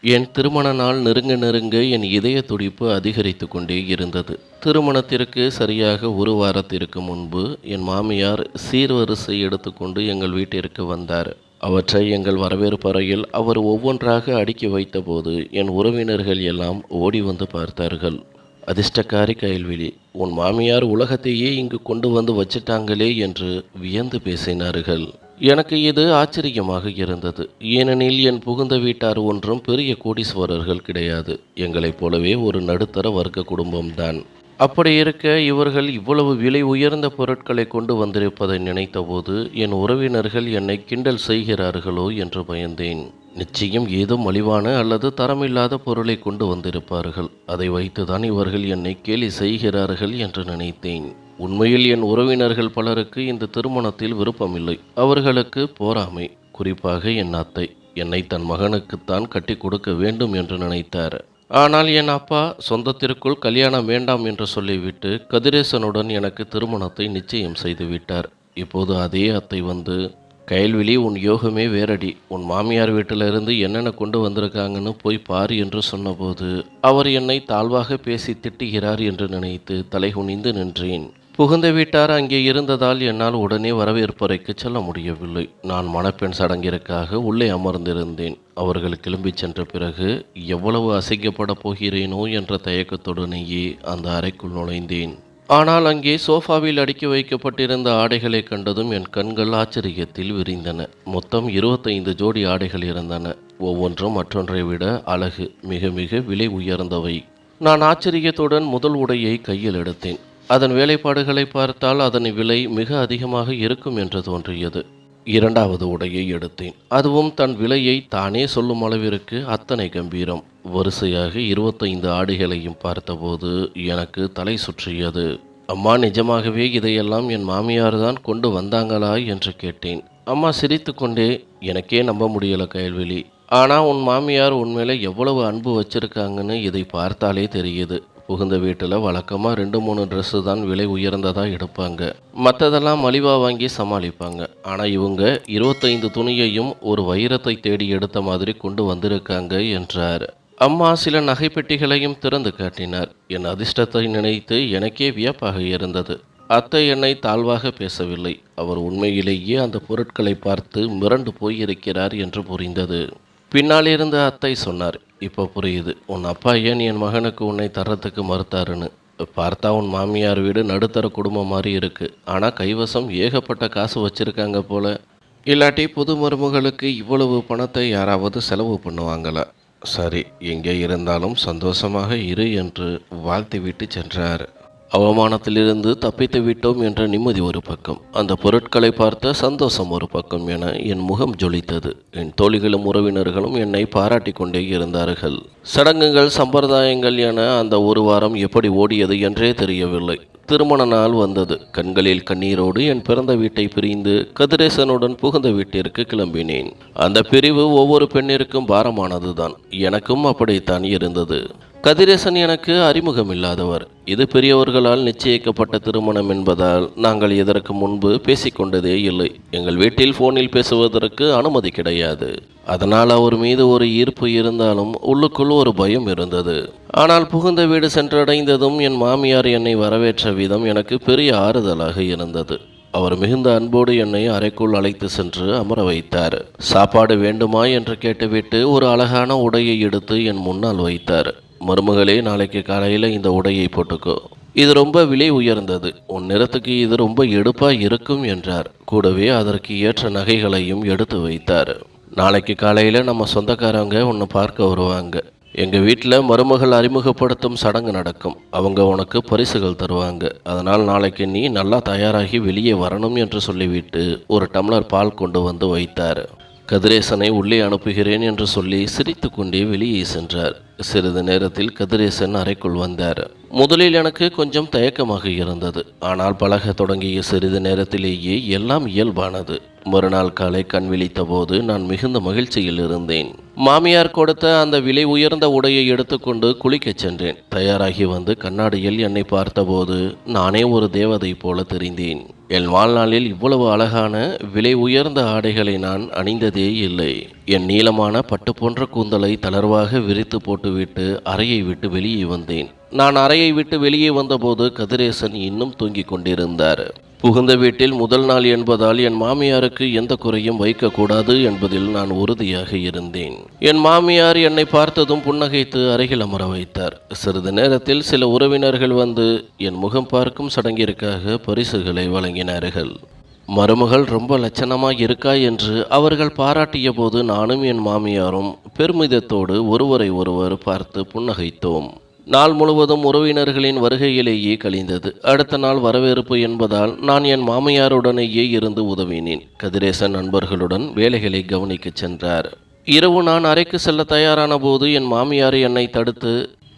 என் திருமண நாள் நெருங்க நெருங்க என் இதய துடிப்பு அதிகரித்து கொண்டே இருந்தது. திருமணத்திற்கு சரியாக ஒரு வாரத்திற்கு முன்பு என் மாமியார் சீர்வரிசை எடுத்துக்கொண்டு எங்கள் வீட்டிற்கு வந்தார். அவற்றை எங்கள் வரவேற்பறையில் அவர் ஒவ்வொன்றாக அடுக்கி வைத்தபோது என் உறவினர்கள் எல்லாம் ஓடி வந்து பார்த்தார்கள். அதிர்ஷ்டக்காரி கயல்விழி, உன் மாமியார் உலகத்தையே இங்கு கொண்டு வந்து வச்சிட்டாங்களே என்று வியந்து பேசினார்கள். எனக்கு இது ஆச்சரியமாக இருந்தது. ஏனெனில் என் புகுந்த வீட்டார் ஒன்றும் பெரிய கோடீஸ்வரர்கள் கிடையாது. எங்களைப் போலவே ஒரு நடுத்தர வர்க்க குடும்பம்தான். அப்படி இருக்க இவர்கள் இவ்வளவு விலை உயர்ந்த பொருட்களை கொண்டு வந்திருப்பதை நினைத்தபோது என் உறவினர்கள் என்னை கிண்டல் செய்கிறார்களோ என்று பயந்தேன். நிச்சயம் ஏதோ மலிவான அல்லது தரமில்லாத பொருளை கொண்டு வந்திருப்பார்கள். அதை வைத்துதான் இவர்கள் என்னை கேலி செய்கிறார்கள் என்று நினைத்தேன். உண்மையில் என் உறவினர்கள் பலருக்கு இந்த திருமணத்தில் விருப்பமில்லை. அவர்களுக்கு போராமை. குறிப்பாக என் அத்தை என்னை தன் மகனுக்குத்தான் கட்டி கொடுக்க வேண்டும் என்று நினைத்தார். ஆனால் என் அப்பா சொந்தத்திற்குள் கல்யாணம் வேண்டாம் என்று சொல்லிவிட்டு கதிரேசனுடன் எனக்கு திருமணத்தை நிச்சயம் செய்துவிட்டார். இப்போது அதே அத்தை வந்து, கயல்விழி, உன் யோகமே வேறடி, உன் மாமியார் வீட்டிலிருந்து என்னென்ன கொண்டு வந்திருக்காங்கன்னு போய் பாரு என்று சொன்னபோது அவர் என்னை தாழ்வாக பேசி திட்டுகிறார் என்று நினைத்து தலைகுனிந்து நின்றேன். புகுந்த வீட்டார் அங்கே இருந்ததால் என்னால் உடனே வரவேற்பறைக்கு செல்ல முடியவில்லை. நான் மணப்பெண் சடங்கிற்காக உள்ளே அமர்ந்திருந்தேன். அவர்கள் கிளம்பிச் சென்ற பிறகு எவ்வளவு அசைக்கப்படப் போகிறேனோ என்ற தயக்கத்துடனேயே அந்த அறைக்குள் நுழைந்தேன். ஆனால் அங்கே சோஃபாவில் அடுக்கி வைக்கப்பட்டிருந்த ஆடைகளை கண்டதும் என் கண்கள் ஆச்சரியத்தில் விரிந்தன. மொத்தம் 25 ஜோடி ஆடைகள் இருந்தன. ஒவ்வொன்றும் மற்றொன்றை விட அழகு, மிக மிக விலை உயர்ந்தவை. நான் ஆச்சரியத்துடன் முதல் உடையை கையில் எடுத்தேன். அதன் வேலைப்பாடுகளை பார்த்தால் அதன் விலை மிக அதிகமாக இருக்கும் என்று தோன்றியது. இரண்டாவது உடையை எடுத்தேன். அதுவும் தன் விலையை தானே சொல்லும் அளவிற்கு அத்தனை கம்பீரம். வரிசையாக 25 ஆடைகளையும் பார்த்தபோது எனக்கு தலை சுற்றியது. அம்மா, நிஜமாகவே இதையெல்லாம் என் மாமியார் தான் கொண்டு வந்தாங்களா என்று கேட்டேன். அம்மா சிரித்து கொண்டே, எனக்கே நம்ப முடியல கயல்விழி. ஆனால் உன் மாமியார் உண்மையில எவ்வளவு அன்பு வச்சிருக்காங்கன்னு இதை பார்த்தாலே தெரியுது. புகுந்த வீட்டில் வழக்கமாக 2-3 ட்ரெஸ்ஸு தான் விலை உயர்ந்ததாக எடுப்பாங்க. மற்றதெல்லாம் மலிவாக வாங்கி சமாளிப்பாங்க. ஆனால் இவங்க 25 துணியையும் ஒரு வைரத்தை தேடி எடுத்த மாதிரி கொண்டு வந்திருக்காங்க என்றார். அம்மா சில நகைப்பெட்டிகளையும் திறந்து காட்டினார். என் அதிர்ஷ்டத்தை நினைத்து எனக்கே வியப்பாக இருந்தது. அத்தை என்னை தாழ்வாக பேசவில்லை. அவர் உண்மையிலேயே அந்த பொருட்களை பார்த்து மிரண்டு போயிருக்கிறார் என்று புரிந்தது. பின்னால் இருந்த அத்தை சொன்னார், இப்போ புரியுது உன் அப்பா ஏன் என் மகனுக்கு உன்னை தரத்துக்கு மறுத்தாருன்னு. பார்த்தா உன் மாமியார் வீடு நடுத்தர குடும்பம் மாதிரி இருக்கு. ஆனால் கைவசம் ஏகப்பட்ட காசு வச்சிருக்காங்க போல. இல்லாட்டி புது மருமகளுக்கு இவ்வளவு பணத்தை யாராவது செலவு பண்ணுவாங்களா? சரி, எங்கே இருந்தாலும் சந்தோஷமாக இரு என்று வாழ்த்திவிட்டு சென்றார். அவமானத்திலிருந்து தப்பித்து விட்டோம் என்ற நிம்மதி ஒரு பக்கம், அந்த பொருட்களை பார்த்த சந்தோஷம் ஒரு பக்கம் என என் முகம் ஜொலித்தது. என் தோழிகளும் உறவினர்களும் என்னை பாராட்டி கொண்டே இருந்தார்கள். சடங்குகள், சம்பிரதாயங்கள் என அந்த ஒரு வாரம் எப்படி ஓடியது என்றே தெரியவில்லை. திருமண நாள் வந்தது. கண்களில் கண்ணீரோடு என் பிறந்த வீட்டை பிரிந்து கதிரேசனுடன் புகுந்த வீட்டிற்கு கிளம்பினேன். அந்த பிரிவு ஒவ்வொரு பெண்ணிற்கும் பாரமானதுதான். எனக்கும் அப்படித்தான் இருந்தது. கதிரேசன் எனக்கு அறிமுகம் இல்லாதவர். இது பெரியவர்களால் நிச்சயிக்கப்பட்ட திருமணம் என்பதால் நாங்கள் இதற்கு முன்பு பேசிக்கொண்டதே இல்லை. எங்கள் வீட்டில் போனில் பேசுவதற்கு அனுமதி கிடையாது. அதனால் அவர் மீது ஒரு ஈர்ப்பு இருந்தாலும் உள்ளுக்குள் ஒரு பயம் இருந்தது. ஆனால் புகுந்த வீடு சென்றடைந்ததும் என் மாமியார் என்னை வரவேற்ற விதம் எனக்கு பெரிய ஆறுதலாக இருந்தது. அவர் மிகுந்த அன்போடு என்னை அறைக்குள் அழைத்து சென்று அமர வைத்தார். சாப்பாடு வேண்டுமா என்று கேட்டுவிட்டு ஒரு அழகான உடையை எடுத்து என் முன்னால் வைத்தார். மருமகளே, நாளைக்கு காலையில் இந்த உடையை போட்டுக்கோ. இது ரொம்ப விலை உயர்ந்தது. உன் நிறத்துக்கு இது ரொம்ப எடுப்பாக இருக்கும் என்றார். கூடவே அதற்கு ஏற்ற நகைகளையும் எடுத்து வைத்தார். நாளைக்கு காலையில் நம்ம சொந்தக்காரங்க உன்னை பார்க்க வருவாங்க. எங்கள் வீட்டில் மருமகள் அறிமுகப்படுத்தும் சடங்கு நடக்கும். அவங்க உனக்கு பரிசுகள் தருவாங்க. அதனால் நாளைக்கு நீ நல்லா தயாராகி வெளியே வரணும் என்று சொல்லிவிட்டு ஒரு டம்ளர் பால் கொண்டு வந்து வைத்தார். கதிரேசனை உள்ளே அனுப்புகிறேன் என்று சொல்லி சிரித்து கொண்டே வெளியே சென்றார். சிறிது நேரத்தில் கதிரேசன் அறைக்குள் வந்தார். முதலில் எனக்கு கொஞ்சம் தயக்கமாக இருந்தது. ஆனால் பழக தொடங்கிய சிறிது நேரத்திலேயே எல்லாம் இயல்பானது. மறுநாள் காலை கண் விழித்த போது நான் மிகுந்த மகிழ்ச்சியில் இருந்தேன். மாமியார் கொடுத்த அந்த விலை உயர்ந்த உடையை எடுத்துக்கொண்டு குளிக்கச் சென்றேன். தயாராகி வந்து கண்ணாடியில் என்னை பார்த்தபோது நானே ஒரு தேவதை போல தெரிந்தேன். என் வாழ்நாளில் இவ்வளவு அழகான விலை உயர்ந்த ஆடைகளை நான் அணிந்ததே இல்லை. என் நீளமான பட்டு போன்ற கூந்தலை தளர்வாக விரித்து போட்டுவிட்டு அறையை விட்டு வெளியே வந்தேன். நான் அறையை விட்டு வெளியே வந்தபோது கதிரேசன் இன்னும் தூங்கிக் கொண்டிருந்தார். புகுந்த வீட்டில் முதல் நாள் என்பதால் என் மாமியாருக்கு எந்த குறையும் வைக்கக்கூடாது என்பதில் நான் உறுதியாக இருந்தேன். என் மாமியார் என்னை பார்த்ததும் புன்னகைத்து அருகில் அமர வைத்தார். சிறிது நேரத்தில் சில உறவினர்கள் வந்து என் முகம் பார்க்கும் சடங்கிற்காக பரிசுகளை வழங்கினார்கள். மருமகள் ரொம்ப லட்சணமாக இருக்கா என்று அவர்கள் பாராட்டிய போது நானும் என் மாமியாரும் பெருமிதத்தோடு ஒருவரை ஒருவர் பார்த்து புன்னகைத்தோம். நாள் முழுவதும் உறவினர்களின் வருகையிலேயே கழிந்தது. அடுத்த நாள் வரவேற்பு என்பதால் நான் என் மாமியாருடனேயே இருந்து உதவினேன். கதிரேசன் நண்பர்களுடன் வேலைகளை கவனிக்கச் சென்றார். இரவு நான் அறைக்கு செல்ல தயாரான போது என் மாமியார் என்னை தடுத்து,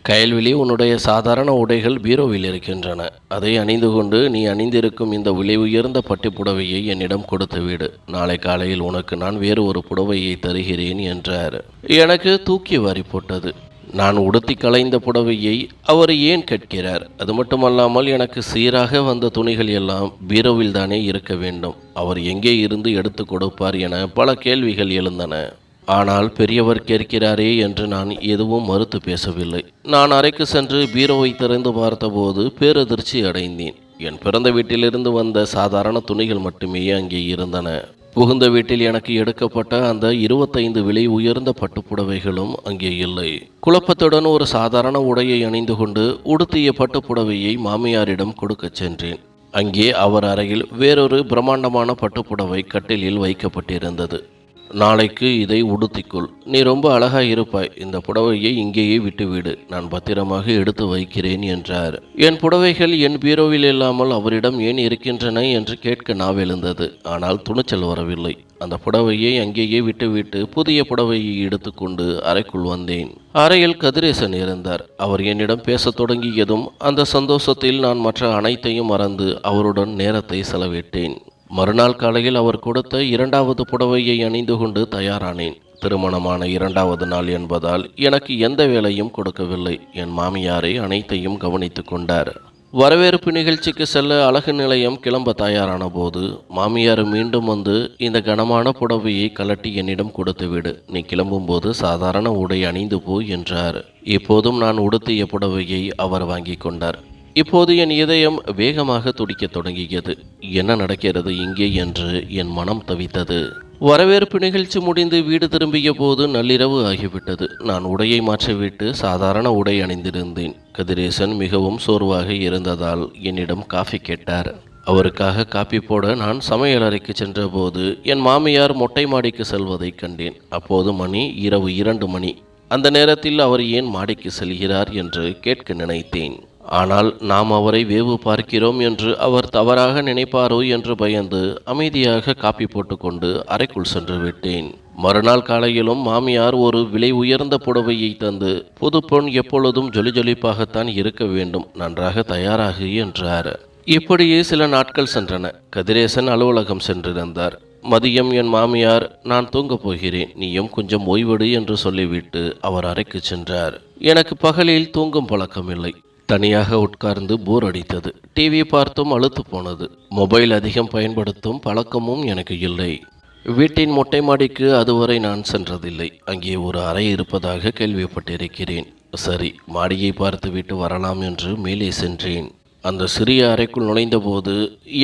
கயல்விழி, உன்னுடைய சாதாரண உடைகள் பீரோவில் இருக்கின்றன. அதை அணிந்து கொண்டு நீ அணிந்திருக்கும் இந்த விலை உயர்ந்த பட்டு புடவையை என்னிடம் கொடுத்து விடு. நாளை காலையில் உனக்கு நான் வேறு ஒரு புடவையை தருகிறேன் என்றார். எனக்கு தூக்கி வாரி போட்டது. நான் உடுத்தி களைந்த புடவையை அவர் ஏன் கேட்கிறார்? அது மட்டுமல்லாமல் எனக்கு சீராக வந்த துணிகள் எல்லாம் பீரோவில் தானே இருக்க வேண்டும். அவர் எங்கே இருந்து எடுத்து கொடுப்பார் என பல கேள்விகள் எழுந்தன. ஆனால் பெரியவர் கேட்கிறாரே என்று நான் எதுவும் மறுத்து பேசவில்லை. நான் அறைக்கு சென்று பீரோவை திறந்து பார்த்தபோது பேரதிர்ச்சி அடைந்தேன். என் பிறந்த வீட்டிலிருந்து வந்த சாதாரண துணிகள் மட்டுமே அங்கே இருந்தன. புகுந்த வீட்டில் எனக்கு எடுக்கப்பட்ட அந்த 25 விலை உயர்ந்த பட்டுப்புடவைகளும் அங்கே இல்லை. குழப்பத்துடன் ஒரு சாதாரண உடையை அணிந்து கொண்டு உடுத்திய பட்டுப்புடவையை மாமியாரிடம் கொடுக்கச் சென்றேன். அங்கே அவர் அறையில் வேறொரு பிரம்மாண்டமான பட்டுப்புடவை கட்டிலில் வைக்கப்பட்டிருந்தது. நாளைக்கு இதை உடுத்திக்கொள், நீ ரொம்ப அழகாய் இருப்பாய். இந்த புடவையை இங்கேயே விட்டுவிடு, நான் பத்திரமாக எடுத்து வைக்கிறேன் என்றார். என் புடவைகள் என் பீரோவில் இல்லாமல் அவரிடம் ஏன் இருக்கின்றன என்று கேட்க நாவெழுந்தது. ஆனால் துணிச்சல் வரவில்லை. அந்த புடவையை அங்கேயே விட்டுவிட்டு புதிய புடவையை எடுத்துக்கொண்டு அறைக்குள் வந்தேன். அறையில் கதிரேசன் இருந்தார். அவர் என்னிடம் பேசத் தொடங்கியதும் அந்த சந்தோஷத்தில் நான் மற்ற அனைத்தையும் மறந்து அவருடன் நேரத்தை செலவிட்டேன். மறுநாள் காலையில் அவர் கொடுத்த 2வது புடவையை அணிந்து கொண்டு தயாரானேன். திருமணமான 2வது நாள் என்பதால் எனக்கு எந்த வேலையும் கொடுக்கவில்லை. என் மாமியாரை அனைத்தையும் கவனித்து கொண்டார். வரவேற்பு நிகழ்ச்சிக்கு செல்ல அழகு நிலையம் கிளம்ப தயாரான போது மாமியார் மீண்டும் வந்து, இந்த கனமான புடவையை கலட்டி என்னிடம் கொடுத்துவிடு, நீ கிளம்பும்போது சாதாரண உடை அணிந்து போ என்றார். இப்போதும் நான் உடுத்திய புடவையை அவர் வாங்கி கொண்டார். இப்போது என் இதயம் வேகமாக துடிக்கத் தொடங்கியது. என்ன நடக்கிறது இங்கே என்று என் மனம் தவித்தது. வரவேற்பு நிகழ்ச்சி முடிந்து வீடு திரும்பிய போது நள்ளிரவு ஆகிவிட்டது. நான் உடையை மாற்றிவிட்டு சாதாரண உடை அணிந்திருந்தேன். கதிரேசன் மிகவும் சோர்வாக இருந்ததால் என்னிடம் காஃபி கேட்டார். அவருக்காக காப்பி போட நான் சமையலறைக்கு சென்றபோது என் மாமியார் மொட்டை மாடிக்கு செல்வதை கண்டேன். அப்போது மணி இரவு 2 மணி. அந்த நேரத்தில் அவர் ஏன் மாடிக்கு செல்கிறார் என்று கேட்க நினைத்தேன். ஆனால் நாம் அவரை வேவு பார்க்கிறோம் என்று அவர் தவறாக நினைப்பாரோ என்று பயந்து அமைதியாக காப்பி போட்டுக்கொண்டு அறைக்குள் சென்று விட்டேன். மறுநாள் காலையிலும் மாமியார் ஒரு விலை உயர்ந்த புடவையை தந்து, புது பொன் எப்பொழுதும் ஜொலிஜொலிப்பாகத்தான் இருக்க வேண்டும், நன்றாக தயாராகு என்றார். இப்படியே சில நாட்கள் சென்றன. கதிரேசன் அலுவலகம் சென்றிருந்தார். மதியம் என் மாமியார், நான் தூங்கப் போகிறேன், நீயும் கொஞ்சம் ஓய்வெடு என்று சொல்லிவிட்டு அவர் அறைக்கு சென்றார். எனக்கு பகலில் தூங்கும் பழக்கமில்லை. தனியாக உட்கார்ந்து போர் அடித்தது. டிவி பார்த்தும் அலுத்து போனது. மொபைல் அதிகம் பயன்படுத்தும் பழக்கமும் எனக்கு இல்லை. வீட்டின் மொட்டை மாடிக்கு அதுவரை நான் சென்றதில்லை. அங்கே ஒரு அறை இருப்பதாக கேள்விப்பட்டிருக்கிறேன். சரி, மாடியை பார்த்துவிட்டு வரலாம் என்று மேலே சென்றேன். அந்த சிறிய அறைக்குள் நுழைந்தபோது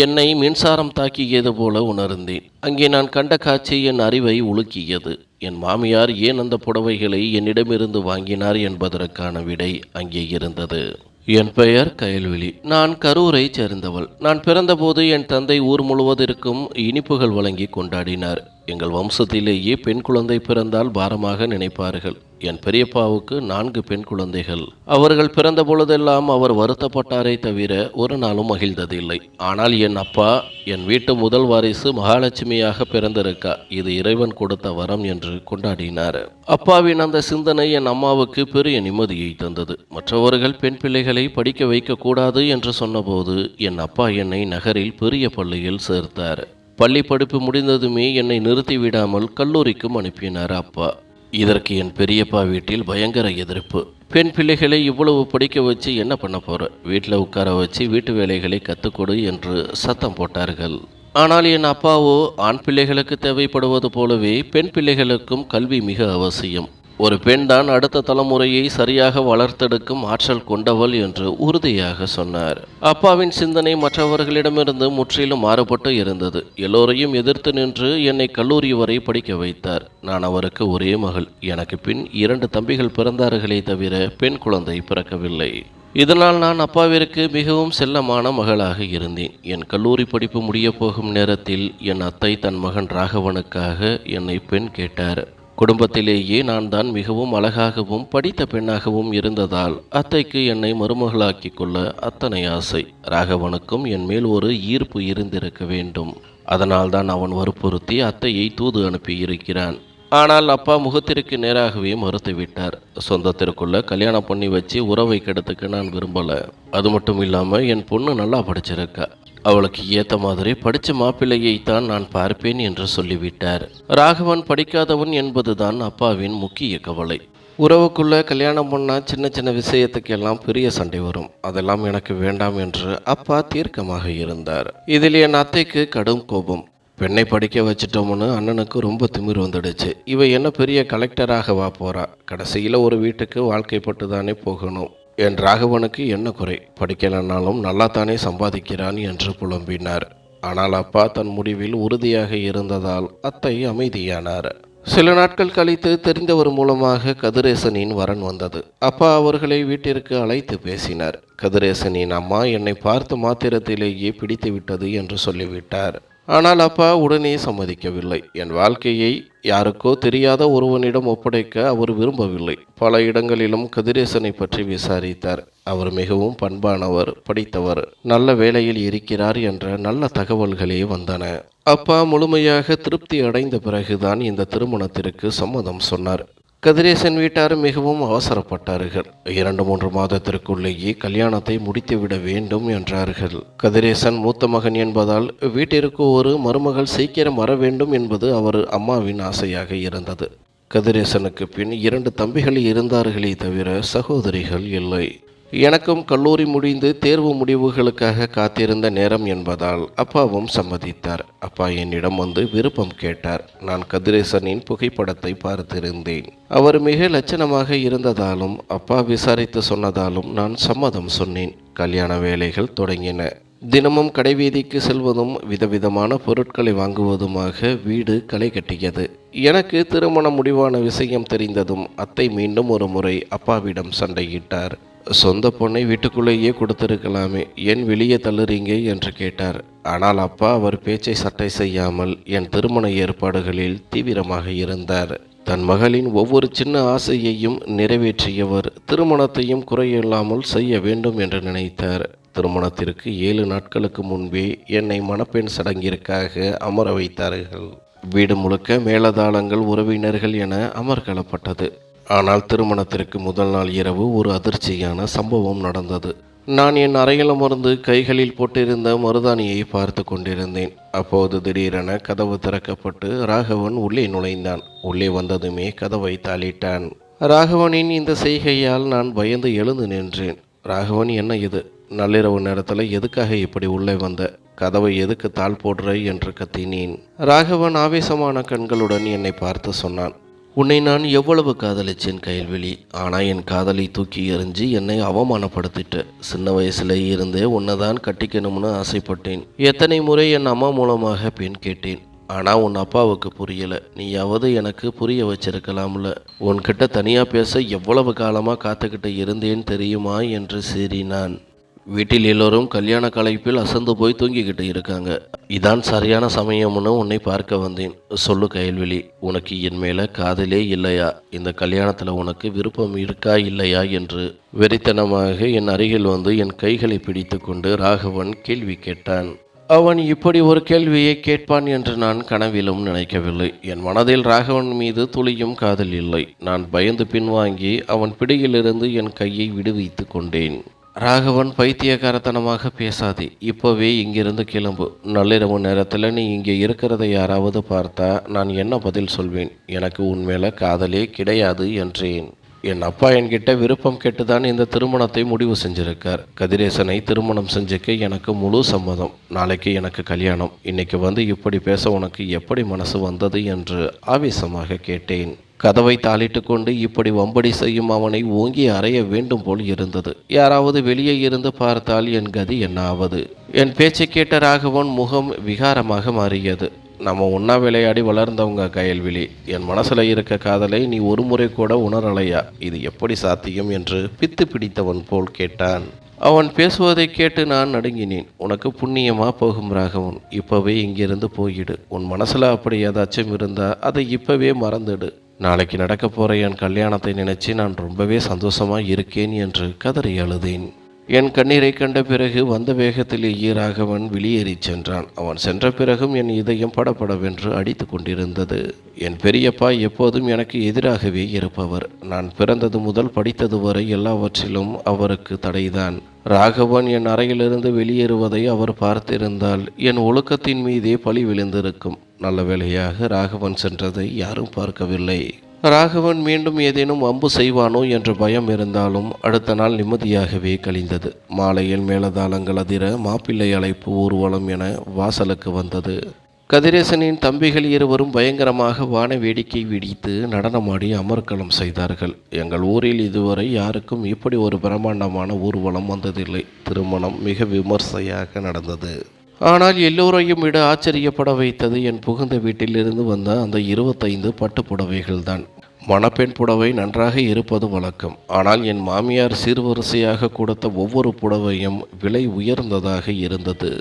என்னை மின்சாரம் தாக்கியது போல உணர்ந்தேன். அங்கே நான் கண்ட காட்சி என் அறிவை உலுக்கியது. என் மாமியார் ஏன் அந்த புடவைகளை என்னிடமிருந்து வாங்கினார் என்பதற்கான விடை அங்கே இருந்தது. என் பெயர் கயல்விழி. நான் கரூரை சேர்ந்தவள். நான் பிறந்தபோது என் தந்தை ஊர் முழுவதற்கும் இனிப்புகள் வழங்கி கொண்டாடினார். எங்கள் வம்சத்திலேயே பெண் குழந்தை பிறந்தால் பாரமாக நினைப்பார்கள். என் பெரியப்பாவுக்கு 4 பெண் குழந்தைகள். அவர்கள் பிறந்த பொழுதெல்லாம் அவர் வருத்தப்பட்டாரே தவிர ஒரு நாளும் மகிழ்ந்ததில்லை. ஆனால் என் அப்பா, என் வீட்டு முதல் வாரிசு மகாலட்சுமியாக பிறந்திருக்கா, இது இறைவன் கொடுத்த வரம் என்று கொண்டாடினார். அப்பாவின் அந்த சிந்தனை என் அம்மாவுக்கு பெரிய நிம்மதியை தந்தது. மற்றவர்கள் பெண் பிள்ளைகளை படிக்க வைக்கக்கூடாது என்று சொன்னபோது என் அப்பா என்னை நகரில் பெரிய பள்ளியில் சேர்த்தார். பள்ளி படிப்பு முடிந்ததுமே என்னை நிறுத்திவிடாமல் கல்லூரிக்கும் அனுப்பினார் அப்பா. இதற்கு என் பெரியப்பா வீட்டில் பயங்கர எதிர்ப்பு. பெண் பிள்ளைகளை இவ்வளவு படிக்க வச்சு என்ன பண்ண போற? வீட்டில் உட்கார வச்சு வீட்டு வேலைகளை கற்றுக்கொடு என்று சத்தம் போட்டார்கள். ஆனால் என் அப்பாவோ ஆண் பிள்ளைகளுக்கு தேவைப்படுவது போலவே பெண் பிள்ளைகளுக்கும் கல்வி மிக அவசியம். ஒரு பெண்தான் அடுத்த தலைமுறையை சரியாக வளர்த்தெடுக்கும் ஆற்றல் கொண்டவள் என்று உறுதியாக சொன்னார். அப்பாவின் சிந்தனை மற்றவர்களிடமிருந்து முற்றிலும் மாறுபட்டு இருந்தது. எல்லோரையும் எதிர்த்து நின்று என்னை கல்லூரி வரை படிக்க வைத்தார். நான் அவருக்கு ஒரே மகள். எனக்கு பின் 2 தம்பிகள் பிறந்தார்களே தவிர பெண் குழந்தை பிறக்கவில்லை. இதனால் நான் அப்பாவிற்கு மிகவும் செல்லமான மகளாக இருந்தேன். என் கல்லூரி படிப்பு முடியப் போகும் நேரத்தில் என் அத்தை தன் மகன் ராகவனுக்காக என்னை பெண் கேட்டார். குடும்பத்திலேயே நான் தான் மிகவும் அழகாகவும் படித்த பெண்ணாகவும் இருந்ததால் அத்தைக்கு என்னை மருமகளாக்கி கொள்ள அத்தனை ஆசை. ராகவனுக்கும் என் மேல் ஒரு ஈர்ப்பு இருந்திருக்க வேண்டும். அதனால்தான் அவன் வற்புறுத்தி அத்தையை தூது அனுப்பியிருக்கிறான். ஆனால் அப்பா முகத்திற்கு நேராகவே மறுத்துவிட்டார். சொந்தத்திற்குள்ள கல்யாணம் பண்ணி வச்சு உறவை கெடுத்துக்க நான் விரும்பலை. அது மட்டும் இல்லாமல் என் பொண்ணு நல்லா படிச்சிருக்கா, அவளுக்கு ஏற்ற மாதிரி படித்த மாப்பிள்ளையைத்தான் நான் பார்ப்பேன் என்று சொல்லிவிட்டார். ராகவன் படிக்காதவன் என்பதுதான் அப்பாவின் முக்கிய கவலை. உறவுக்குள்ள கல்யாணம் பண்ணால் சின்ன சின்ன விஷயத்துக்கெல்லாம் பெரிய சண்டை வரும். அதெல்லாம் எனக்கு வேண்டாம் என்று அப்பா தீர்க்கமாக இருந்தார். இதில் என் அத்தைக்கு கடும் கோபம். பெண்ணை படிக்க வச்சிட்டோம்னு அண்ணனுக்கு ரொம்ப திமிர் வந்துடுச்சு. இவ என்ன பெரிய கலெக்டராகவா போறா? கடைசியில் ஒரு வீட்டுக்கு வாழ்க்கைப்பட்டு தானே போகணும். என் ராகவனுக்கு என்ன குறை? படிக்கலனாலும் நல்லா தானே சம்பாதிக்கிறான் என்று புலம்பினார். ஆனால் அப்பா தன் முடிவில் உறுதியாக இருந்ததால் அத்தை அமைதியானார். சில நாட்கள் கழித்து தெரிந்தவர் மூலமாக கதிரேசனின் வரன் வந்தது. அப்பா அவர்களை வீட்டிற்கு அழைத்து பேசினார். கதிரேசனின் அம்மா என்னை பார்த்த மாத்திரத்திலேயே பிடித்து விட்டது என்று சொல்லிவிட்டார். ஆனால் அப்பா உடனே சம்மதிக்கவில்லை. என் வாழ்க்கையை யாருக்கோ தெரியாத ஒருவனிடம் ஒப்படைக்க அவர் விரும்பவில்லை. பல இடங்களிலும் கதிரேசனை பற்றி விசாரித்தார். அவர் மிகவும் பண்பானவர், படித்தவர், நல்ல வேலையில் இருக்கிறார் என்ற நல்ல தகவல்களே வந்தன. அப்பா முழுமையாக திருப்தி அடைந்த பிறகுதான் இந்த திருமணத்திற்கு சம்மதம் சொன்னார். கதிரேசன் வீட்டார் மிகவும் அவசரப்பட்டார்கள். 2-3 மாதத்திற்குள்ளேயே கல்யாணத்தை முடித்துவிட வேண்டும் என்றார்கள். கதிரேசன் மூத்த மகன் என்பதால் வீட்டிற்கு ஒரு மருமகள் சீக்கிரம் வர வேண்டும் என்பது அவர் அம்மாவின் ஆசையாக இருந்தது. கதிரேசனுக்கு பின் 2 தம்பிகள் இருந்தார்களே தவிர சகோதரிகள் இல்லை. எனக்கும் கல்லூரி முடிந்து தேர்வு முடிவுகளுக்காக காத்திருந்த நேரம் என்பதால் அப்பாவும் சம்மதித்தார். அப்பா என்னிடம் வந்து விருப்பம் கேட்டார். நான் கதிரேசனின் புகைப்படத்தை பார்த்திருந்தேன். அவர் மிக லட்சணமாக இருந்ததாலும் அப்பா விசாரித்து சொன்னதாலும் நான் சம்மதம் சொன்னேன். கல்யாண வேலைகள் தொடங்கின. தினமும் கடைவீதிக்கு செல்வதும் விதவிதமான பொருட்களை வாங்குவதுமாக வீடு களை கட்டியது. எனக்கு திருமணம் முடிவான விஷயம் தெரிந்ததும் அத்தை மீண்டும் ஒரு முறை அப்பாவிடம் சண்டையிட்டார். சொந்த பொண்ணை வீட்டுக்குள்ளேயே கொடுத்திருக்கலாமே, ஏன் வெளியே தள்ளுறீங்க என்று கேட்டார். ஆனால் அப்பா அவர் பேச்சை சட்டை செய்யாமல் என் திருமண ஏற்பாடுகளில் தீவிரமாக இருந்தார். தன் மகளின் ஒவ்வொரு சின்ன ஆசையையும் நிறைவேற்றியவர் திருமணத்தையும் குறையில்லாமல் செய்ய வேண்டும் என்று நினைத்தார். திருமணத்திற்கு 7 நாட்களுக்கு முன்பே என்னை மணப்பெண் சடங்கிற்காக அமர வைத்தார்கள். வீடு முழுக்க மேளதாளங்கள், உறவினர்கள் என அமர்கலப்பட்டது. ஆனால் திருமணத்திற்கு முதல் நாள் இரவு ஒரு அதிர்ச்சியான சம்பவம் நடந்தது. நான் என் அறையில் அமர்ந்து கைகளில் போட்டிருந்த மருதாணியை பார்த்து கொண்டிருந்தேன். அப்போது திடீரென கதவு திறக்கப்பட்டு ராகவன் உள்ளே நுழைந்தான். உள்ளே வந்ததுமே கதவை தாளிட்டான். ராகவனின் இந்த செய்கையால் நான் பயந்து எழுந்து நின்றேன். ராகவன், என்ன இது? நள்ளிரவு நேரத்தில் எதுக்காக இப்படி உள்ளே வந்த? கதவை எதுக்கு தாள் போடுற என்று கத்தினேன். ராகவன் ஆவேசமான கண்களுடன் என்னை பார்த்து சொன்னான், உன்னை நான் எவ்வளவு காதலிச்சேன் கயல்விழி. ஆனால் என் காதலை தூக்கி எறிஞ்சு என்னை அவமானப்படுத்திட்ட. சின்ன வயசுல இருந்தே உன்னை தான் கட்டிக்கணும்னு ஆசைப்பட்டேன். எத்தனை முறை என் அம்மா மூலமாக பெண் கேட்டேன். ஆனால் உன் அப்பாவுக்கு புரியலை. நீயாவது எனக்கு புரிய வச்சிருக்கலாம்ல. உன்கிட்ட தனியாக பேச எவ்வளவு காலமாக காத்துக்கிட்டு இருந்தேன் தெரியுமா என்று சீறினான். வீட்டில் எல்லோரும் கல்யாண களைப்பில் அசந்து போய் தூங்கிக்கிட்டு இருக்காங்க. இதான் சரியான சமயம்னு உன்னை பார்க்க வந்தேன். சொல்லு கயல்விழி, உனக்கு என் மேலே காதலே இல்லையா? இந்த கல்யாணத்தில் உனக்கு விருப்பம் இருக்கா இல்லையா என்று வெறித்தனமாக என் அருகில் வந்து என் கைகளை பிடித்து கொண்டு ராகவன் கேள்வி கேட்டான். அவன் இப்படி ஒரு கேள்வியை கேட்பான் என்று நான் கனவிலும் நினைக்கவில்லை. என் மனதில் ராகவன் மீது துளியும் காதல் இல்லை. நான் பயந்து பின்வாங்கி அவன் பிடியிலிருந்து என் கையை விடுவித்து கொண்டேன். ராகவன் பைத்தியக்காரத்தனமாக பேசாதே, இப்போவே இங்கிருந்து கிளம்பு. நள்ளிரவு நேரத்தில் நீ இங்கே இருக்கிறதை யாராவது பார்த்தா நான் என்ன பதில் சொல்வேன்? எனக்கு உன்மேல காதலே கிடையாது என்றேன். என் அப்பா என்கிட்ட விருப்பம் கேட்டுதான் இந்த திருமணத்தை முடிவு செஞ்சிருக்கார். கதிரேசனை திருமணம் செஞ்சுக்க எனக்கு முழு சம்மதம். நாளைக்கு எனக்கு கல்யாணம். இன்னைக்கு வந்து இப்படி பேச உனக்கு எப்படி மனசு வந்தது என்று ஆவேசமாக கேட்டேன். கதவை தாளிட்டு கொண்டு இப்படி வம்படி செய்யும் அவனை ஓங்கி அறைய வேண்டும் போல் இருந்தது. யாராவது வெளியே இருந்து பார்த்தால் என் கதி என்ன ஆவது? என் பேச்சை கேட்ட ராகவன் முகம் விகாரமாக மாறியது. நம்ம ஒன்றா விளையாடி வளர்ந்தவங்க கயல்விழி. என் மனசில் இருக்க காதலை நீ ஒரு முறை கூட உணரலையா? இது எப்படி சாத்தியம் என்று பித்து பிடித்தவன் போல் கேட்டான். அவன் பேசுவதை கேட்டு நான் நடுங்கினேன். உனக்கு புண்ணியமா போகும் ராகவன், இப்போவே இங்கிருந்து போயிடு. உன் மனசில் அப்படி ஏதாச்சும் இருந்தா அதை இப்போவே மறந்துடு. நாளைக்கு நடக்க போகிற என் கல்யாணத்தை நினைச்சு நான் ரொம்பவே சந்தோஷமாக இருக்கேன் என்று கதறி அழுதேன். என் கண்ணீரை கண்ட பிறகு வந்த வேகத்திலேயே ராகவன் வெளியேறிச் சென்றான். அவன் சென்ற பிறகும் என் இதயம் படபடவென்று அடித்து கொண்டிருந்தது. என் பெரியப்பா எப்போதும் எனக்கு எதிராகவே இருப்பவர். நான் பிறந்தது முதல் படித்தது வரை எல்லாவற்றிலும் அவருக்கு தடைதான். ராகவன் என் அறையிலிருந்து வெளியேறுவதை அவர் பார்த்திருந்தால் என் ஒழுக்கத்தின் மீதே பழி விழுந்திருக்கும். நல்ல வேளையாக ராகவன் சென்றதை யாரும் பார்க்கவில்லை. ராகவன் மீண்டும் ஏதேனும் வம்பு செய்வானோ என்ற பயம் இருந்தாலும் அடுத்த நாள் நிம்மதியாகவே கழிந்தது. மாலையில் மேலதாளங்கள் அதிர மாப்பிள்ளை அழைப்பு ஊர்வலம் என வாசலுக்கு வந்தது. கதிரேசனின் தம்பிகள் இருவரும் பயங்கரமாக வான வேடிக்கை வெடித்து நடனமாடி அமர்க்களம் செய்தார்கள். எங்கள் ஊரில் இதுவரை யாருக்கும் இப்படி ஒரு பிரம்மாண்டமான ஊர்வலம் வந்ததில்லை. திருமணம் மிக விமர்சையாக நடந்தது. ஆனால் எல்லோரையும் விட ஆச்சரியப்பட வைத்தது என் புகுந்த வீட்டிலிருந்து வந்த அந்த 25 பட்டு புடவைகள்தான். மணப்பெண் புடவை நன்றாக இருப்பது வழக்கம். ஆனால் என் மாமியார் சீர்வரிசையாக கொடுத்த ஒவ்வொரு புடவையும் விலை உயர்ந்ததாக இருந்தது.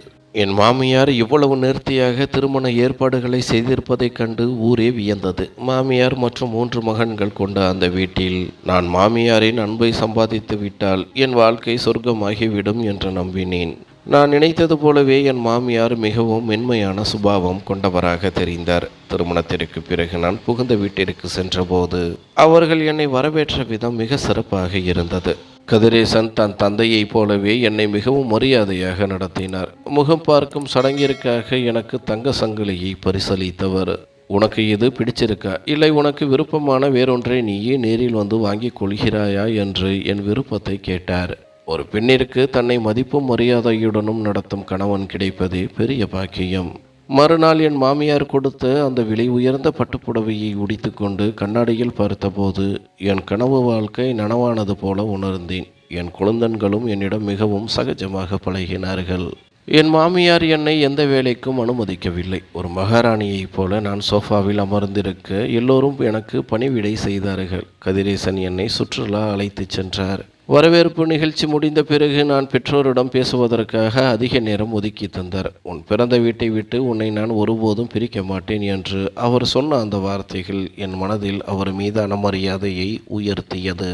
என் மாமியார் இவ்வளவு நேர்த்தியாக திருமண ஏற்பாடுகளை செய்திருப்பதைக் கண்டு ஊரே வியந்தது. மாமியார் மற்றும் 3 மகன்கள் கொண்ட அந்த வீட்டில் நான் மாமியாரின் அன்பை சம்பாதித்து விட்டால் என் வாழ்க்கை சொர்க்கமாகிவிடும் என்று நம்பினேன். நான் நினைத்தது போலவே என் மாமியார் மிகவும் மென்மையான சுபாவம் கொண்டவராக தெரிந்தார். திருமணத்திற்கு பிறகு நான் புகுந்த வீட்டிற்கு சென்றபோது அவர்கள் என்னை வரவேற்ற விதம் மிக சிறப்பாக இருந்தது. கதிரேசன் தன் தந்தையைப் போலவே என்னை மிகவும் மரியாதையாக நடத்தினார். முகம் பார்க்கும் சடங்கிற்காக எனக்கு தங்க சங்கிலியை பரிசளித்தவர். உனக்கு இது பிடிச்சிருக்கா, இல்லை உனக்கு விருப்பமான வேறொன்றை நீயே நேரில் வந்து வாங்கிக் கொள்கிறாயா என்று என் விருப்பத்தை கேட்டார். ஒரு பெண்ணிற்கு தன்னை மதிப்பும் மரியாதையுடனும் நடத்தும் கணவன் கிடைப்பதே பெரிய பாக்கியம். மறுநாள் என் மாமியார் கொடுத்த அந்த விலை உயர்ந்த பட்டுப்புடவையை உடித்து கொண்டு கண்ணாடியில் பார்த்தபோது என் கனவு வாழ்க்கை நனவானது போல உணர்ந்தேன். என் குழந்தன்களும் என்னிடம் மிகவும் சகஜமாக பழகினார்கள். என் மாமியார் என்னை எந்த வேலைக்கும் அனுமதிக்கவில்லை. ஒரு மகாராணியைப் போல நான் சோஃபாவில் அமர்ந்திருக்க எல்லோரும் எனக்கு பணிவிடை செய்தார்கள். கதிரேசன் என்னை சுற்றுலா அழைத்துச் சென்றார். வரவேற்பு நிகழ்ச்சி முடிந்த பிறகு நான் பெற்றோரிடம் பேசுவதற்காக அதிக நேரம் ஒதுக்கி தந்தார். உன் பிறந்த வீட்டை விட்டு உன்னை நான் ஒருபோதும் பிரிக்க மாட்டேன் என்று அவர் சொன்ன அந்த வார்த்தைகள் என் மனதில் அவர் மீதான மரியாதையை உயர்த்தியது.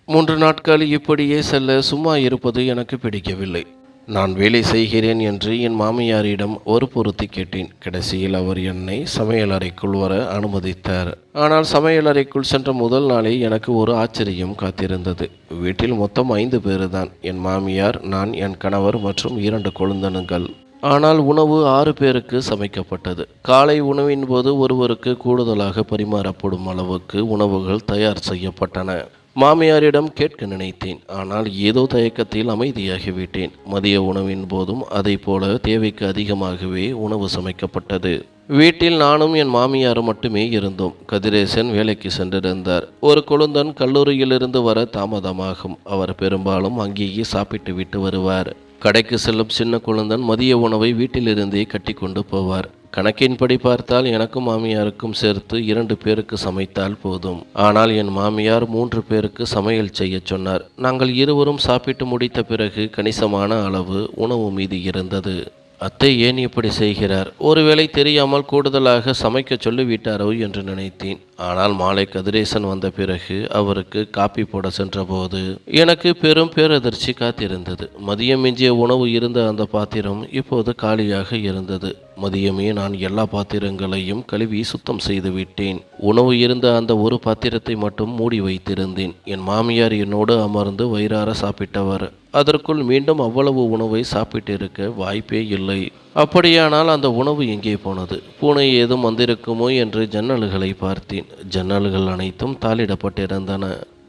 3 நாட்கள் இப்படியே செல்ல சும்மா இருப்பது எனக்கு பிடிக்கவில்லை. நான் வேலை செய்கிறேன் என்று என் மாமியாரிடம் வற்புறுத்தி கேட்டேன். கடைசியில் அவர் என்னை சமையலறைக்குள் வர அனுமதித்தார். ஆனால் சமையலறைக்குள் சென்ற முதல் நாளே எனக்கு ஒரு ஆச்சரியம் காத்திருந்தது. வீட்டில் மொத்தம் 5 பேர் தான். என் மாமியார், நான், என் கணவர் மற்றும் 2 குழந்தனுங்கள். ஆனால் உணவு 6 பேருக்கு சமைக்கப்பட்டது. காலை உணவின் போது ஒருவருக்கு கூடுதலாக பரிமாறப்படும் அளவுக்கு உணவுகள் தயார் செய்யப்பட்டன. மாமியாரிடம் கேட்க நினைத்தேன். ஆனால் ஏதோ தயக்கத்தில் அமைதியாகிவிட்டேன். மதிய உணவின் போதும் அதை போல தேவைக்கு அதிகமாகவே உணவு சமைக்கப்பட்டது. வீட்டில் நானும் என் மாமியாரும் மட்டுமே இருந்தோம். கதிரேசன் வேலைக்கு சென்றிருந்தார். ஒரு குழந்தன் கல்லூரியிலிருந்து வர தாமதமாகும். அவர் பெரும்பாலும் அங்கேயே சாப்பிட்டு விட்டு வருவார். கடைக்கு செல்லும் சின்ன குழந்தன் மதிய உணவை வீட்டிலிருந்தே கட்டி கொண்டு போவார். கணக்கின்படி பார்த்தால் எனக்கும் மாமியாருக்கும் சேர்த்து 2 பேருக்கு சமைத்தால் போதும். ஆனால் என் மாமியார் 3 பேருக்கு சமையல் செய்ய சொன்னார். நாங்கள் இருவரும் சாப்பிட்டு முடித்த பிறகு கணிசமான அளவு உணவு மீதி இருந்தது. அத்தை ஏன் இப்படி செய்கிறார்? ஒருவேளை தெரியாமல் கூடுதலாக சமைக்க சொல்லிவிட்டாரோ என்று நினைத்தேன். ஆனால் மாலை கதிரேசன் வந்த பிறகு அவருக்கு காப்பி போட சென்றபோது எனக்கு பெரும் பேரதிர்ச்சி காத்திருந்தது. மதியம் மிஞ்சிய உணவு இருந்த அந்த பாத்திரம் இப்போது காலியாக இருந்தது. மதியமே நான் எல்லா பாத்திரங்களையும் கழுவி சுத்தம் செய்து விட்டேன். உணவு இருந்த அந்த ஒரு பாத்திரத்தை மட்டும் மூடி வைத்திருந்தேன். என் மாமியார் என்னோடு அமர்ந்து வயிறார சாப்பிட்டவர். அதற்குள் மீண்டும் அவ்வளவு உணவை சாப்பிட்டிருக்க வாய்ப்பே இல்லை. அப்படியானால் அந்த உணவு எங்கே போனது? பூனை ஏதும் வந்திருக்குமோ என்று ஜன்னல்களை பார்த்தேன். ஜன்னல்கள் அனைத்தும் தாளிடப்பட்டிருந்தன.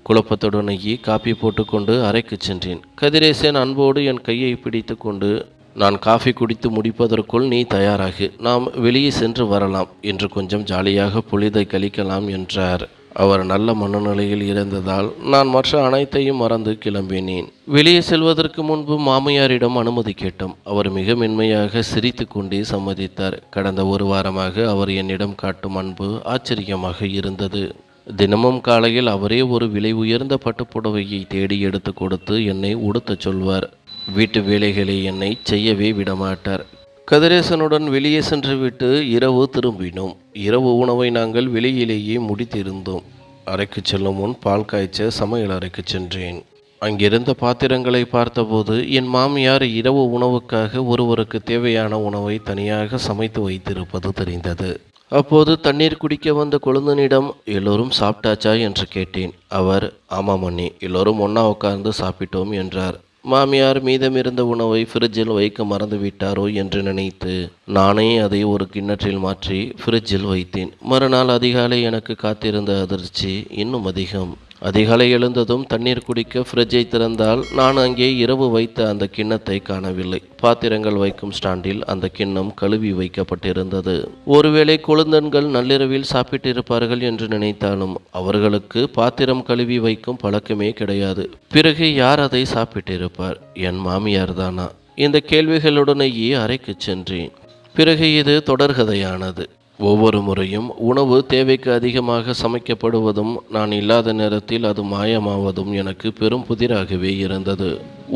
குழப்பத்துடனேயே காப்பி போட்டுக்கொண்டு அறைக்கு சென்றேன். கதிரேசன் அன்போடு என் கையை பிடித்து கொண்டு, நான் காஃபி குடித்து முடிப்பதற்குள் நீ தயாராகு, நாம் வெளியே சென்று வரலாம் என்று கொஞ்சம் ஜாலியாக பொழுதை கழிக்கலாம் என்றார். அவர் நல்ல மனநிலையில் இருந்ததால் நான் மற்ற அனைத்தையும் மறந்து கிளம்பினேன். வெளியே செல்வதற்கு முன்பு மாமியாரிடம் அனுமதி கேட்டோம். அவர் மிக மென்மையாக சிரித்து கொண்டே சம்மதித்தார். கடந்த ஒரு வாரமாக அவர் என்னிடம் காட்டும் அன்பு ஆச்சரியமாக இருந்தது. தினமும் காலையில் அவரே ஒரு விலை உயர்ந்த பட்டுப்புடவையை தேடி எடுத்து கொடுத்து என்னை உடுத்தச் சொல்வார். வீட்டு வேலைகளை என்னை செய்யவே விடமாட்டார். கதிரேசனுடன் வெளியே சென்றுவிட்டு இரவு திரும்பினோம். இரவு உணவை நாங்கள் வெளியிலேயே முடித்திருந்தோம். அறைக்கு செல்லும் முன் பால் காய்ச்ச சமையல் அறைக்கு சென்றேன். அங்கிருந்த பாத்திரங்களை பார்த்தபோது என் மாமியார் இரவு உணவுக்காக ஒருவருக்கு தேவையான உணவை தனியாக சமைத்து வைத்திருப்பது தெரிந்தது. அப்போது தண்ணீர் குடிக்க வந்த கொழுந்தனிடம் எல்லோரும் சாப்பிட்டாச்சா என்று கேட்டேன். அவர் ஆமாம் அண்ணி, எல்லோரும் ஒன்றா உட்கார்ந்து சாப்பிட்டோம் என்றார். மாமியார் மீதமிருந்த உணவை ஃப்ரிட்ஜில் வைக்க மறந்து விட்டாரோ என்று நினைத்து நானே அதை ஒரு கிண்ணற்றில் மாற்றி ஃப்ரிட்ஜில் வைத்தேன். மறுநாள் அதிகாலை எனக்கு காத்திருந்த அதிர்ச்சி இன்னும் அதிகம். அதிகாலை எழுந்ததும் தண்ணீர் குடிக்க ஃப்ரிட்ஜை திறந்தால் நான் அங்கே இரவு வைத்த அந்த கிண்ணத்தை காணவில்லை. பாத்திரங்கள் வைக்கும் ஸ்டாண்டில் அந்த கிண்ணம் கழுவி வைக்கப்பட்டிருந்தது. ஒருவேளை கொழுந்தன்கள் நள்ளிரவில் சாப்பிட்டிருப்பார்கள் என்று நினைத்தாலும் அவர்களுக்கு பாத்திரம் கழுவி வைக்கும் பழக்கமே கிடையாது. பிறகு யார் அதை சாப்பிட்டிருப்பார்? என் மாமியார் தானா? இந்த கேள்விகளுடனேயே அறைக்கு சென்றேன். பிறகு இது தொடர்கதையானது. ஒவ்வொரு முறையும் உணவு தேவைக்கு அதிகமாக சமைக்கப்படுவதும் நான் இல்லாத நேரத்தில் அது மாயமாவதும் எனக்கு பெரும் புதிராகவே இருந்தது.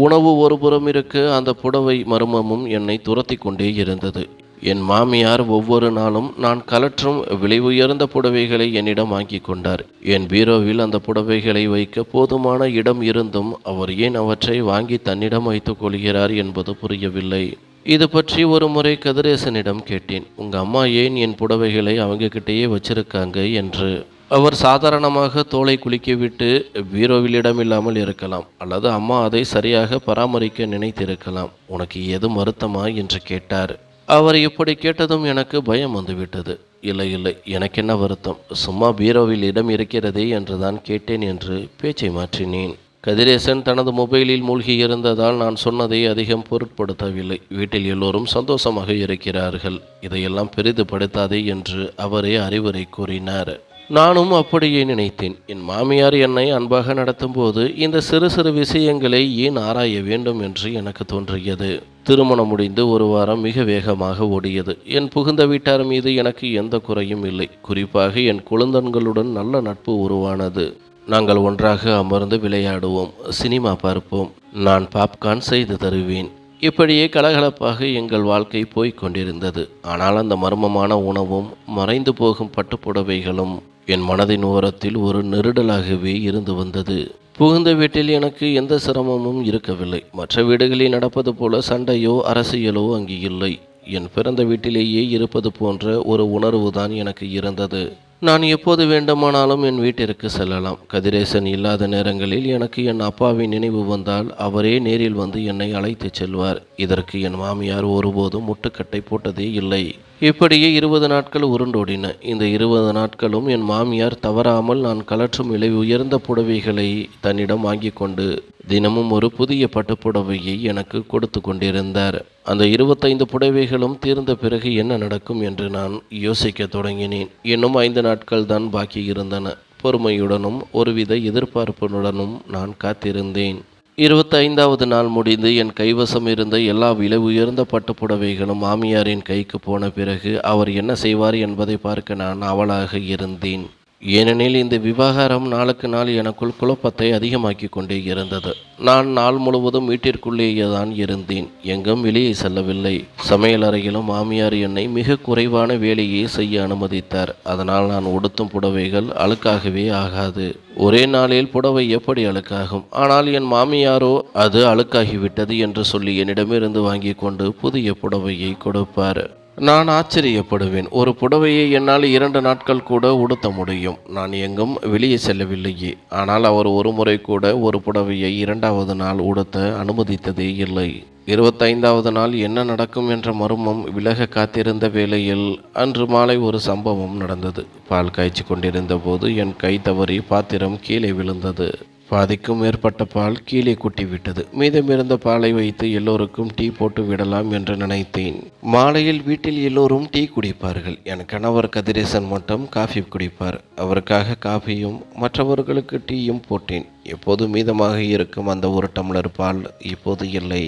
உணவு ஒரு புறம் இருக்க அந்த புடவை மர்மமும் என்னை துரத்தி கொண்டே இருந்தது. என் மாமியார் ஒவ்வொரு நாளும் நான் கலற்றும் விலை உயர்ந்த புடவைகளை என்னிடம் வாங்கி கொண்டார். என் பீரோவில் அந்த புடவைகளை வைக்க போதுமான இடம் இருந்தும் அவர் ஏன் அவற்றை வாங்கி தன்னிடம் வைத்துக் கொள்கிறார் என்பது புரியவில்லை. இது பற்றி ஒரு முறை கதிரேசனிடம் கேட்டேன். உங்கள் அம்மா ஏன் என் புடவைகளை அவங்கக்கிட்டேயே வச்சிருக்காங்க என்று. அவர் சாதாரணமாக தோலை குளிக்கிவிட்டு பீரோவில் இடமில்லாமல் இருக்கலாம், அல்லது அம்மா அதை சரியாக பராமரிக்க நினைத்திருக்கலாம். உனக்கு எது வருத்தமா என்று கேட்டார். அவர் இப்படி கேட்டதும் எனக்கு பயம் வந்துவிட்டது. இல்லை இல்லை, எனக்கு என்ன வருத்தம், சும்மா பீரோவில் இடம் இருக்கிறதே என்றுதான் கேட்டேன் என்று பேச்சை மாற்றினேன். கதிரேசன் தனது மொபைலில் மூழ்கி இருந்ததால் நான் சொன்னதை அதிகம் பொருட்படுத்தவில்லை. வீட்டில் எல்லோரும் சந்தோஷமாக இருக்கிறார்கள், இதையெல்லாம் பெரிதுபடுத்தாதே என்று அவரே அறிவுரை கூறினார். நானும் அப்படியே நினைத்தேன். என் மாமியார் என்னை அன்பாக நடத்தும் போது இந்த சிறு சிறு விஷயங்களை ஏன் ஆராய வேண்டும் என்று எனக்கு தோன்றியது. திருமணம் முடிந்து ஒரு வாரம் மிக வேகமாக ஓடியது. என் புகுந்த வீட்டார் மீது எனக்கு எந்த குறையும் இல்லை. குறிப்பாக என் குழந்தன்களுடன் நல்ல நட்பு உருவானது. நாங்கள் ஒன்றாக அமர்ந்து விளையாடுவோம், சினிமா பார்ப்போம், நான் பாப்கார்ன் செய்து தருவேன். இப்படியே கலகலப்பாக எங்கள் வாழ்க்கை போய்க் கொண்டிருந்தது. ஆனால் அந்த மர்மமான உணவும் மறைந்து போகும் பட்டுப்புடவைகளும் என் மனதின் ஓரத்தில் ஒரு நெருடலாகவே இருந்து வந்தது. புகுந்த வீட்டில் எனக்கு எந்த சிரமமும் இருக்கவில்லை. மற்ற வீடுகளில் நடப்பது போல சண்டையோ அரசியலோ அங்கு இல்லை. என் பிறந்த வீட்டிலேயே இருப்பது போன்ற ஒரு உணர்வுதான் எனக்கு இருந்தது. நான் எப்போது வேண்டுமானாலும் என் வீட்டிற்கு செல்லலாம். கதிரேசன் இல்லாத நேரங்களில் எனக்கு என் அப்பாவின் நினைவு வந்தால் அவரே நேரில் வந்து என்னை அழைத்து செல்வார். இதற்கு என் மாமியார் ஒருபோதும் முட்டுக்கட்டை போட்டதே இல்லை. இப்படியே 20 நாட்கள் உருண்டோடின. இந்த 20 நாட்களும் என் மாமியார் தவறாமல் நான் கலற்றும் விலை உயர்ந்த புடவைகளை தன்னிடம் வாங்கி கொண்டு தினமும் ஒரு புதிய பட்டுப்புடவையை எனக்கு கொடுத்து கொண்டிருந்தார். அந்த 25 புடவைகளும் தீர்ந்த பிறகு என்ன நடக்கும் என்று நான் யோசிக்க தொடங்கினேன். இன்னும் 5 நாட்கள் தான் பாக்கி இருந்தன. பொறுமையுடனும் ஒருவித எதிர்பார்ப்புடனும் நான் காத்திருந்தேன். 25வது நாள் முடிந்து என் கைவசம் இருந்த எல்லா விலை உயர்ந்த பட்டுப்புடவைகளும் மாமியாரின் கைக்கு போன பிறகு அவர் என்ன செய்வார் என்பதை பார்க்க நான் ஆவலாக இருந்தேன். ஏனெனில் இந்த விவகாரம் நாளுக்கு நாள் எனக்குள் குழப்பத்தை அதிகமாக்கி கொண்டே இருந்தது. நான் நாள் முழுவதும் வீட்டிற்குள்ளேயே தான் இருந்தேன், எங்கும் வெளியே செல்லவில்லை. சமையல் அறையிலும் மாமியார் என்னை மிக குறைவான வேலையை செய்ய அனுமதித்தார். அதனால் நான் உடுத்தும் புடவைகள் அழுக்காகவே ஆகாது. ஒரே நாளில் புடவை எப்படி அழுக்காகும்? ஆனால் என் மாமியாரோ அது அழுக்காகிவிட்டது என்று சொல்லி என்னிடமிருந்து வாங்கி கொண்டு புதிய புடவையை கொடுப்பார். நான் ஆச்சரியப்படுவேன். ஒரு புடவையை என்னால் 2 நாட்கள் கூட உடுத்த முடியும். நான் எங்கும் வெளியே செல்லவில்லையே. ஆனால் அவர் ஒருமுறை கூட ஒரு புடவையை 2வது நாள் உடுத்த அனுமதித்ததே இல்லை. 25வது நாள் என்ன நடக்கும் என்ற மர்மம் விலக காத்திருந்த வேளையில் அன்று மாலை ஒரு சம்பவம் நடந்தது. பால் காய்ச்சிக் கொண்டிருந்த போது என் கை தவறி பாத்திரம் கீழே விழுந்தது. பாதிக்கும் மேற்பட்ட பால் கீழே கொட்டிவிட்டது. மீதமிருந்த பாலை வைத்து எல்லோருக்கும் டீ போட்டு விடலாம் என்று நினைத்தேன். மாலையில் வீட்டில் எல்லோரும் டீ குடிப்பார்கள். என் கணவர் கதிரேசன் மட்டும் காஃபி குடிப்பார். அவருக்காக காஃபியும் மற்றவர்களுக்கு டீயும் போட்டேன். எப்போது மீதமாக இருக்கும் அந்த ஒரு டம்ளர் பால் இப்போது இல்லை.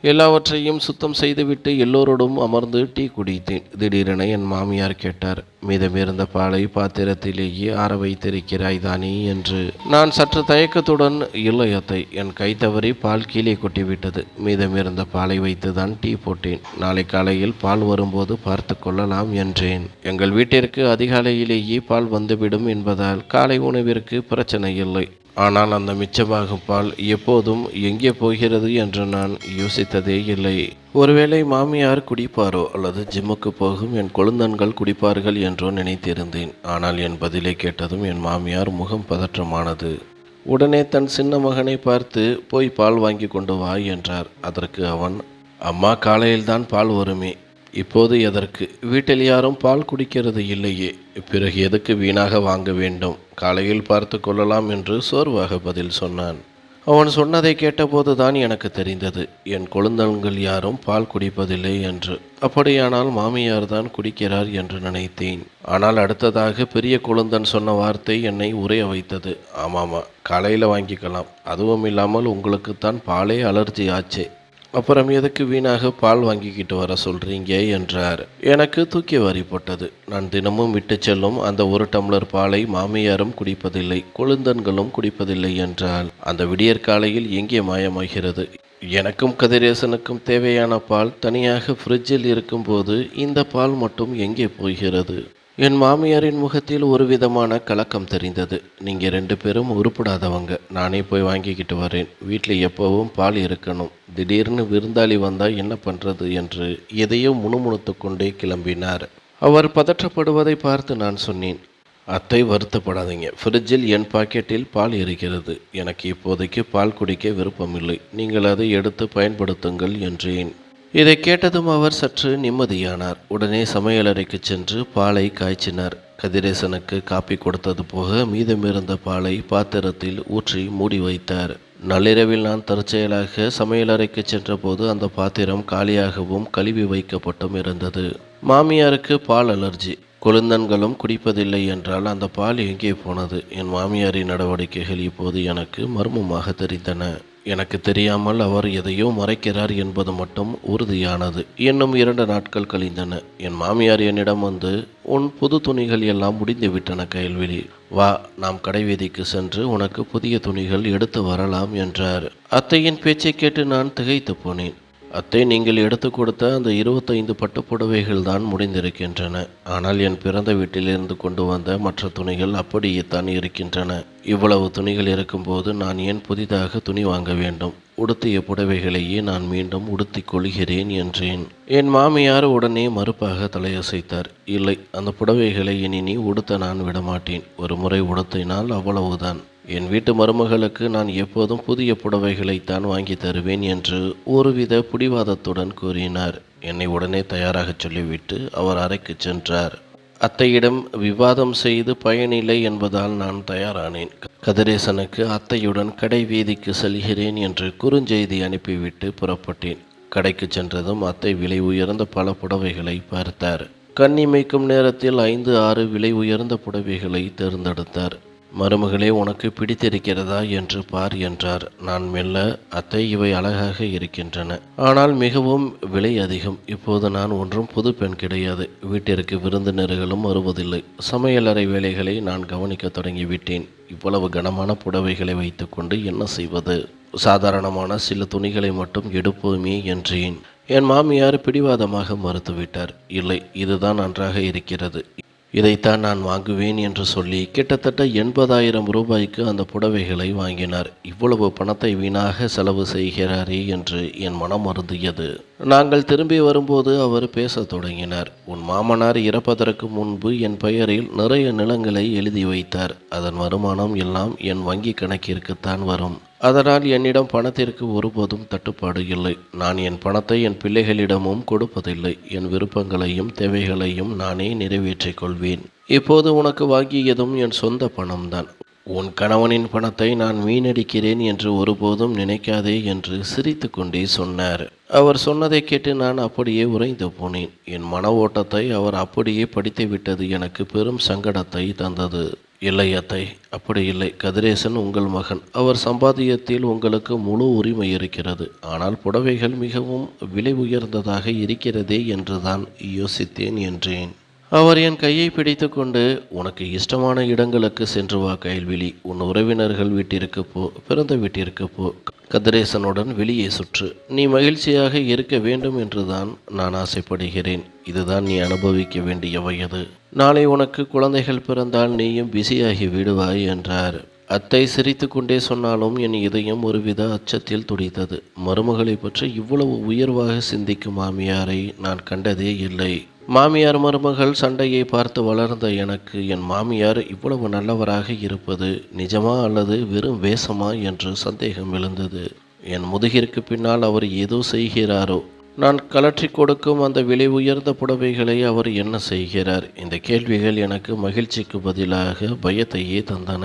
எல்லாவற்றையும் சுத்தம் செய்துவிட்டு எல்லோரோடும் அமர்ந்து டீ குடித்தேன். திடீரென என் மாமியார் கேட்டார், மீதமிருந்த பாலை பாத்திரத்திலேயே ஆற வைத்திருக்கிறாய் தானே என்று. நான் சற்று தயக்கத்துடன், இல்லை அத்தை, என் கை தவறி பால் கீழே கொட்டிவிட்டது. மீதமிருந்த பாலை வைத்துதான் டீ போட்டேன். நாளை காலையில் பால் வரும்போது பார்த்து கொள்ளலாம் என்றேன். எங்கள் வீட்டிற்கு அதிகாலையிலேயே பால் வந்துவிடும் என்பதால் காலை உணவிற்கு பிரச்சனை இல்லை. ஆனால் அந்த மிச்சமாகும் பால் எப்போதும் எங்கே போகிறது என்று நான் யோசித்ததே இல்லை. ஒருவேளை மாமியார் குடிப்பாரோ அல்லது ஜிம்முக்கு போகும் என் கொழுந்தன்கள் குடிப்பார்கள் என்றோ நினைத்திருந்தேன். ஆனால் என் பதிலை கேட்டதும் என் மாமியார் முகம் பதற்றமானது. உடனே தன் சின்ன மகனை பார்த்து, போய் பால் வாங்கி கொண்டு வா என்றார். அதற்கு அவன், அம்மா, காலையில்தான் பால் வருமே, இப்போது எதற்கு? வீட்டில் யாரும் பால் குடிக்கிறது இல்லையே, பிறகு எதுக்கு வீணாக வாங்க வேண்டும்? காலையில் பார்த்து கொள்ளலாம் என்று சோர்வாக பதில் சொன்னான். அவன் சொன்னதை கேட்டபோதுதான் எனக்கு தெரிந்தது, என் கொழுந்தன்கள் யாரும் பால் குடிப்பதில்லை என்று. அப்படியானால் மாமியார் தான் குடிக்கிறார் என்று நினைத்தேன். ஆனால் அடுத்ததாக பெரிய கொழுந்தன் சொன்ன வார்த்தை என்னை உறைய வைத்தது. ஆமாமா, காலையில் வாங்கிக்கலாம். அதுவும் இல்லாமல் உங்களுக்குத்தான் பாலே அலர்ஜி ஆச்சே, அப்புறம் எதுக்கு வீணாக பால் வாங்கிக்கிட்டு வர சொல்கிறீங்க என்றார். எனக்கு தூக்கி வாரி போட்டது. நான் தினமும் விட்டு செல்லும் அந்த ஒரு டம்ளர் பாலை மாமியாரும் குடிப்பதில்லை, கொழுந்தன்களும் குடிப்பதில்லை என்றால் அந்த விடியற்காலையில் எங்கே மாயமாகிறது? எனக்கும் கதிரேசனுக்கும் தேவையான பால் தனியாக ஃப்ரிட்ஜில் இருக்கும்போது இந்த பால் மட்டும் எங்கே போகிறது? என் மாமியாரின் முகத்தில் ஒரு விதமான கலக்கம் தெரிந்தது. நீங்கள் 2 பேரும் உருப்படாதவங்க, நானே போய் வாங்கிக்கிட்டு வரேன். வீட்டில் எப்போவும் பால் இருக்கணும். திடீர்னு விருந்தாளி வந்தால் என்ன பண்ணுறது என்று எதையோ முணுமுணுத்து கொண்டே கிளம்பினார். அவர் பதற்றப்படுவதை பார்த்து நான் சொன்னேன், அத்தை, வருத்தப்படாதீங்க. ஃப்ரிட்ஜில் என் பாக்கெட்டில் பால் இருக்கிறது. எனக்கு இப்போதைக்கு பால் குடிக்க விருப்பமில்லை. நீங்கள் அதை எடுத்து பயன்படுத்துங்கள் என்றேன். இதை கேட்டதும் அவர் சற்று நிம்மதியானார். உடனே சமையலறைக்கு சென்று பாலை காய்ச்சினார். கதிரேசனுக்கு காப்பி கொடுத்தது போக மீதமிருந்த பாலை பாத்திரத்தில் ஊற்றி மூடி வைத்தார். நள்ளிரவில் நான் தற்செயலாக சமையலறைக்கு சென்றபோது அந்த பாத்திரம் காலியாகவும் கழுவி வைக்கப்பட்டும் இருந்தது. மாமியாருக்கு பால் அலர்ஜி, கொழுந்தன்களும் குடிப்பதில்லை என்றால் அந்த பால் எங்கே போனது? என் மாமியாரின் நடவடிக்கைகள் இப்போது எனக்கு மர்மமாக தெரிந்தன. எனக்கு தெரியாமல் அவர் எதையோ மறைக்கிறார் என்பது மட்டும் உறுதியானது. இன்னும் 2 நாட்கள் கழிந்தன. என் மாமியார் என்னிடம் வந்து, உன் புது துணிகள் எல்லாம் முடிந்து விட்டன கயல்விழி, வா, நாம் கடைவீதிக்கு சென்று உனக்கு புதிய துணிகள் எடுத்து வரலாம் என்றார். அத்தையின் பேச்சை கேட்டு நான் திகைத்து போனேன். அத்தை, நீங்கள் எடுத்து கொடுத்த அந்த 25 பட்டுப்புடவைகள் தான் முடிந்திருக்கின்றன. ஆனால் என் பிறந்த வீட்டிலிருந்து கொண்டு வந்த மற்ற துணிகள் அப்படியே தான் இருக்கின்றன. இவ்வளவு துணிகள் இருக்கும்போது நான் ஏன் புதிதாக துணி வாங்க வேண்டும்? உடுத்திய புடவைகளையே நான் மீண்டும் உடுத்திக் கொள்கிறேன் என்றேன். என் மாமியார் உடனே மறுப்பாக தலையசைத்தார். இல்லை, அந்த புடவைகளை இனி நீ உடுத்த நான் விடமாட்டேன். ஒரு முறை உடுத்தினால் அவ்வளவுதான். என் வீட்டு மருமகளுக்கு நான் எப்போதும் புதிய புடவைகளைத்தான் வாங்கி தருவேன் என்று ஒருவித பிடிவாதத்துடன் கூறினார். என்னை உடனே தயாராக சொல்லிவிட்டு அவர் அறைக்கு சென்றார். அத்தையிடம் விவாதம் செய்து பயனில்லை என்பதால் நான் தயாரானேன். கதிரேசனுக்கு அத்தையுடன் கடை வீதிக்கு செல்கிறேன் என்று குறுஞ்செய்தி அனுப்பிவிட்டு புறப்பட்டேன். கடைக்கு சென்றதும் அத்தை விலை உயர்ந்த பல புடவைகளை பார்த்தார். கண்ணிமைக்கும் நேரத்தில் 5-6 விலை உயர்ந்த புடவைகளை தேர்ந்தெடுத்தார். மருமகளே, உனக்கு பிடித்திருக்கிறதா என்று பார் என்றார். நான் மெல்ல, அத்தை, இவை அழகாக இருக்கின்றன, ஆனால் மிகவும் விலை அதிகம். இப்போது நான் ஒன்றும் புது பெண் கிடையாது. வீட்டிற்கு விருந்தினர்களும் வருவதில்லை. சமையலறை வேலைகளை நான் கவனிக்க தொடங்கிவிட்டேன். இவ்வளவு கனமான புடவைகளை வைத்துக்கொண்டு என்ன செய்வது? சாதாரணமான சில துணிகளை மட்டும் எடுப்போமே என்றேன். என் மாமியார் பிடிவாதமாக மறுத்துவிட்டார். இல்லை, இதுதான் நன்றாக இருக்கிறது. இதைத்தான் நான் வாங்குவேன் என்று சொல்லி கிட்டத்தட்ட 80,000 ரூபாய்க்கு அந்த புடவைகளை வாங்கினார். இவ்வளவு பணத்தை வீணாக செலவு செய்கிறாரே என்று என் மனம் வருந்தியது. நாங்கள் திரும்பி வரும்போது அவர் பேசத் தொடங்கினார். உன் மாமனார் இறப்பதற்கு முன்பு என் பெயரில் நிறைய நிலங்களை எழுதி வைத்தார். அதன் வருமானம் எல்லாம் என் வங்கி கணக்கிற்குத்தான் வரும். அதனால் என்னிடம் பணத்திற்கு ஒருபோதும் தட்டுப்பாடு இல்லை. நான் என் பணத்தை என் பிள்ளைகளிடமும் கொடுப்பதில்லை. என் விருப்பங்களையும் தேவைகளையும் நானே நிறைவேற்றிக் கொள்வேன். இப்போது உனக்கு வாங்கியதும் என் சொந்த பணம்தான். உன் கணவனின் பணத்தை நான் வீணடிக்கிறேன் என்று ஒருபோதும் நினைக்காதே என்று சிரித்து கொண்டே சொன்னார். அவர் சொன்னதை கேட்டு நான் அப்படியே உறைந்து போனேன். என் மன ஓட்டத்தை அவர் அப்படியே படித்துவிட்டது எனக்கு பெரும் சங்கடத்தை தந்தது. இல்லை அத்தை, அப்படி இல்லை. கதிரேசன் உங்கள் மகன். அவர் சம்பாத்தியத்தில் உங்களுக்கு முழு உரிமை இருக்கிறது. ஆனால் புடவைகள் மிகவும் விலை உயர்ந்ததாக இருக்கிறதே என்றுதான் யோசித்தேன் என்றேன். அவர் என் கையை பிடித்து கொண்டு, உனக்கு இஷ்டமான இடங்களுக்கு சென்று வா கயல்விழி. உன் உறவினர்கள் வீட்டிற்கு போ, பிறந்த வீட்டிற்கு போ. கதிரேசனுடன் வெளியே சுற்று. நீ மகிழ்ச்சியாக இருக்க வேண்டும் என்றுதான் நான் ஆசைப்படுகிறேன். இதுதான் நீ அனுபவிக்க வேண்டிய வயது. நாளை உனக்கு குழந்தைகள் பிறந்தால் நீயும் பிஸியாகி விடுவாய் என்றார். அத்தை சிரித்து கொண்டே சொன்னாலும் என் இதயம் ஒருவித அச்சத்தில் துடித்தது. மருமகளை பற்றி இவ்வளவு உயர்வாக சிந்திக்கும் மாமியாரை நான் கண்டதே இல்லை. மாமியார் மருமகள் சண்டையை பார்த்து வளர்ந்த எனக்கு என் மாமியார் இவ்வளவு நல்லவராக இருப்பது நிஜமா அல்லது வெறும் வேஷமா என்று சந்தேகம் எழுந்தது. என் முதுகிற்கு பின்னால் அவர் ஏதோ செய்கிறாரோ. நான் கலற்றி கொடுக்கும் அந்த விலை உயர்ந்த புடவைகளை அவர் என்ன செய்கிறார்? இந்த கேள்விகள் எனக்கு மகிழ்ச்சிக்கு பதிலாக பயத்தையே தந்தன.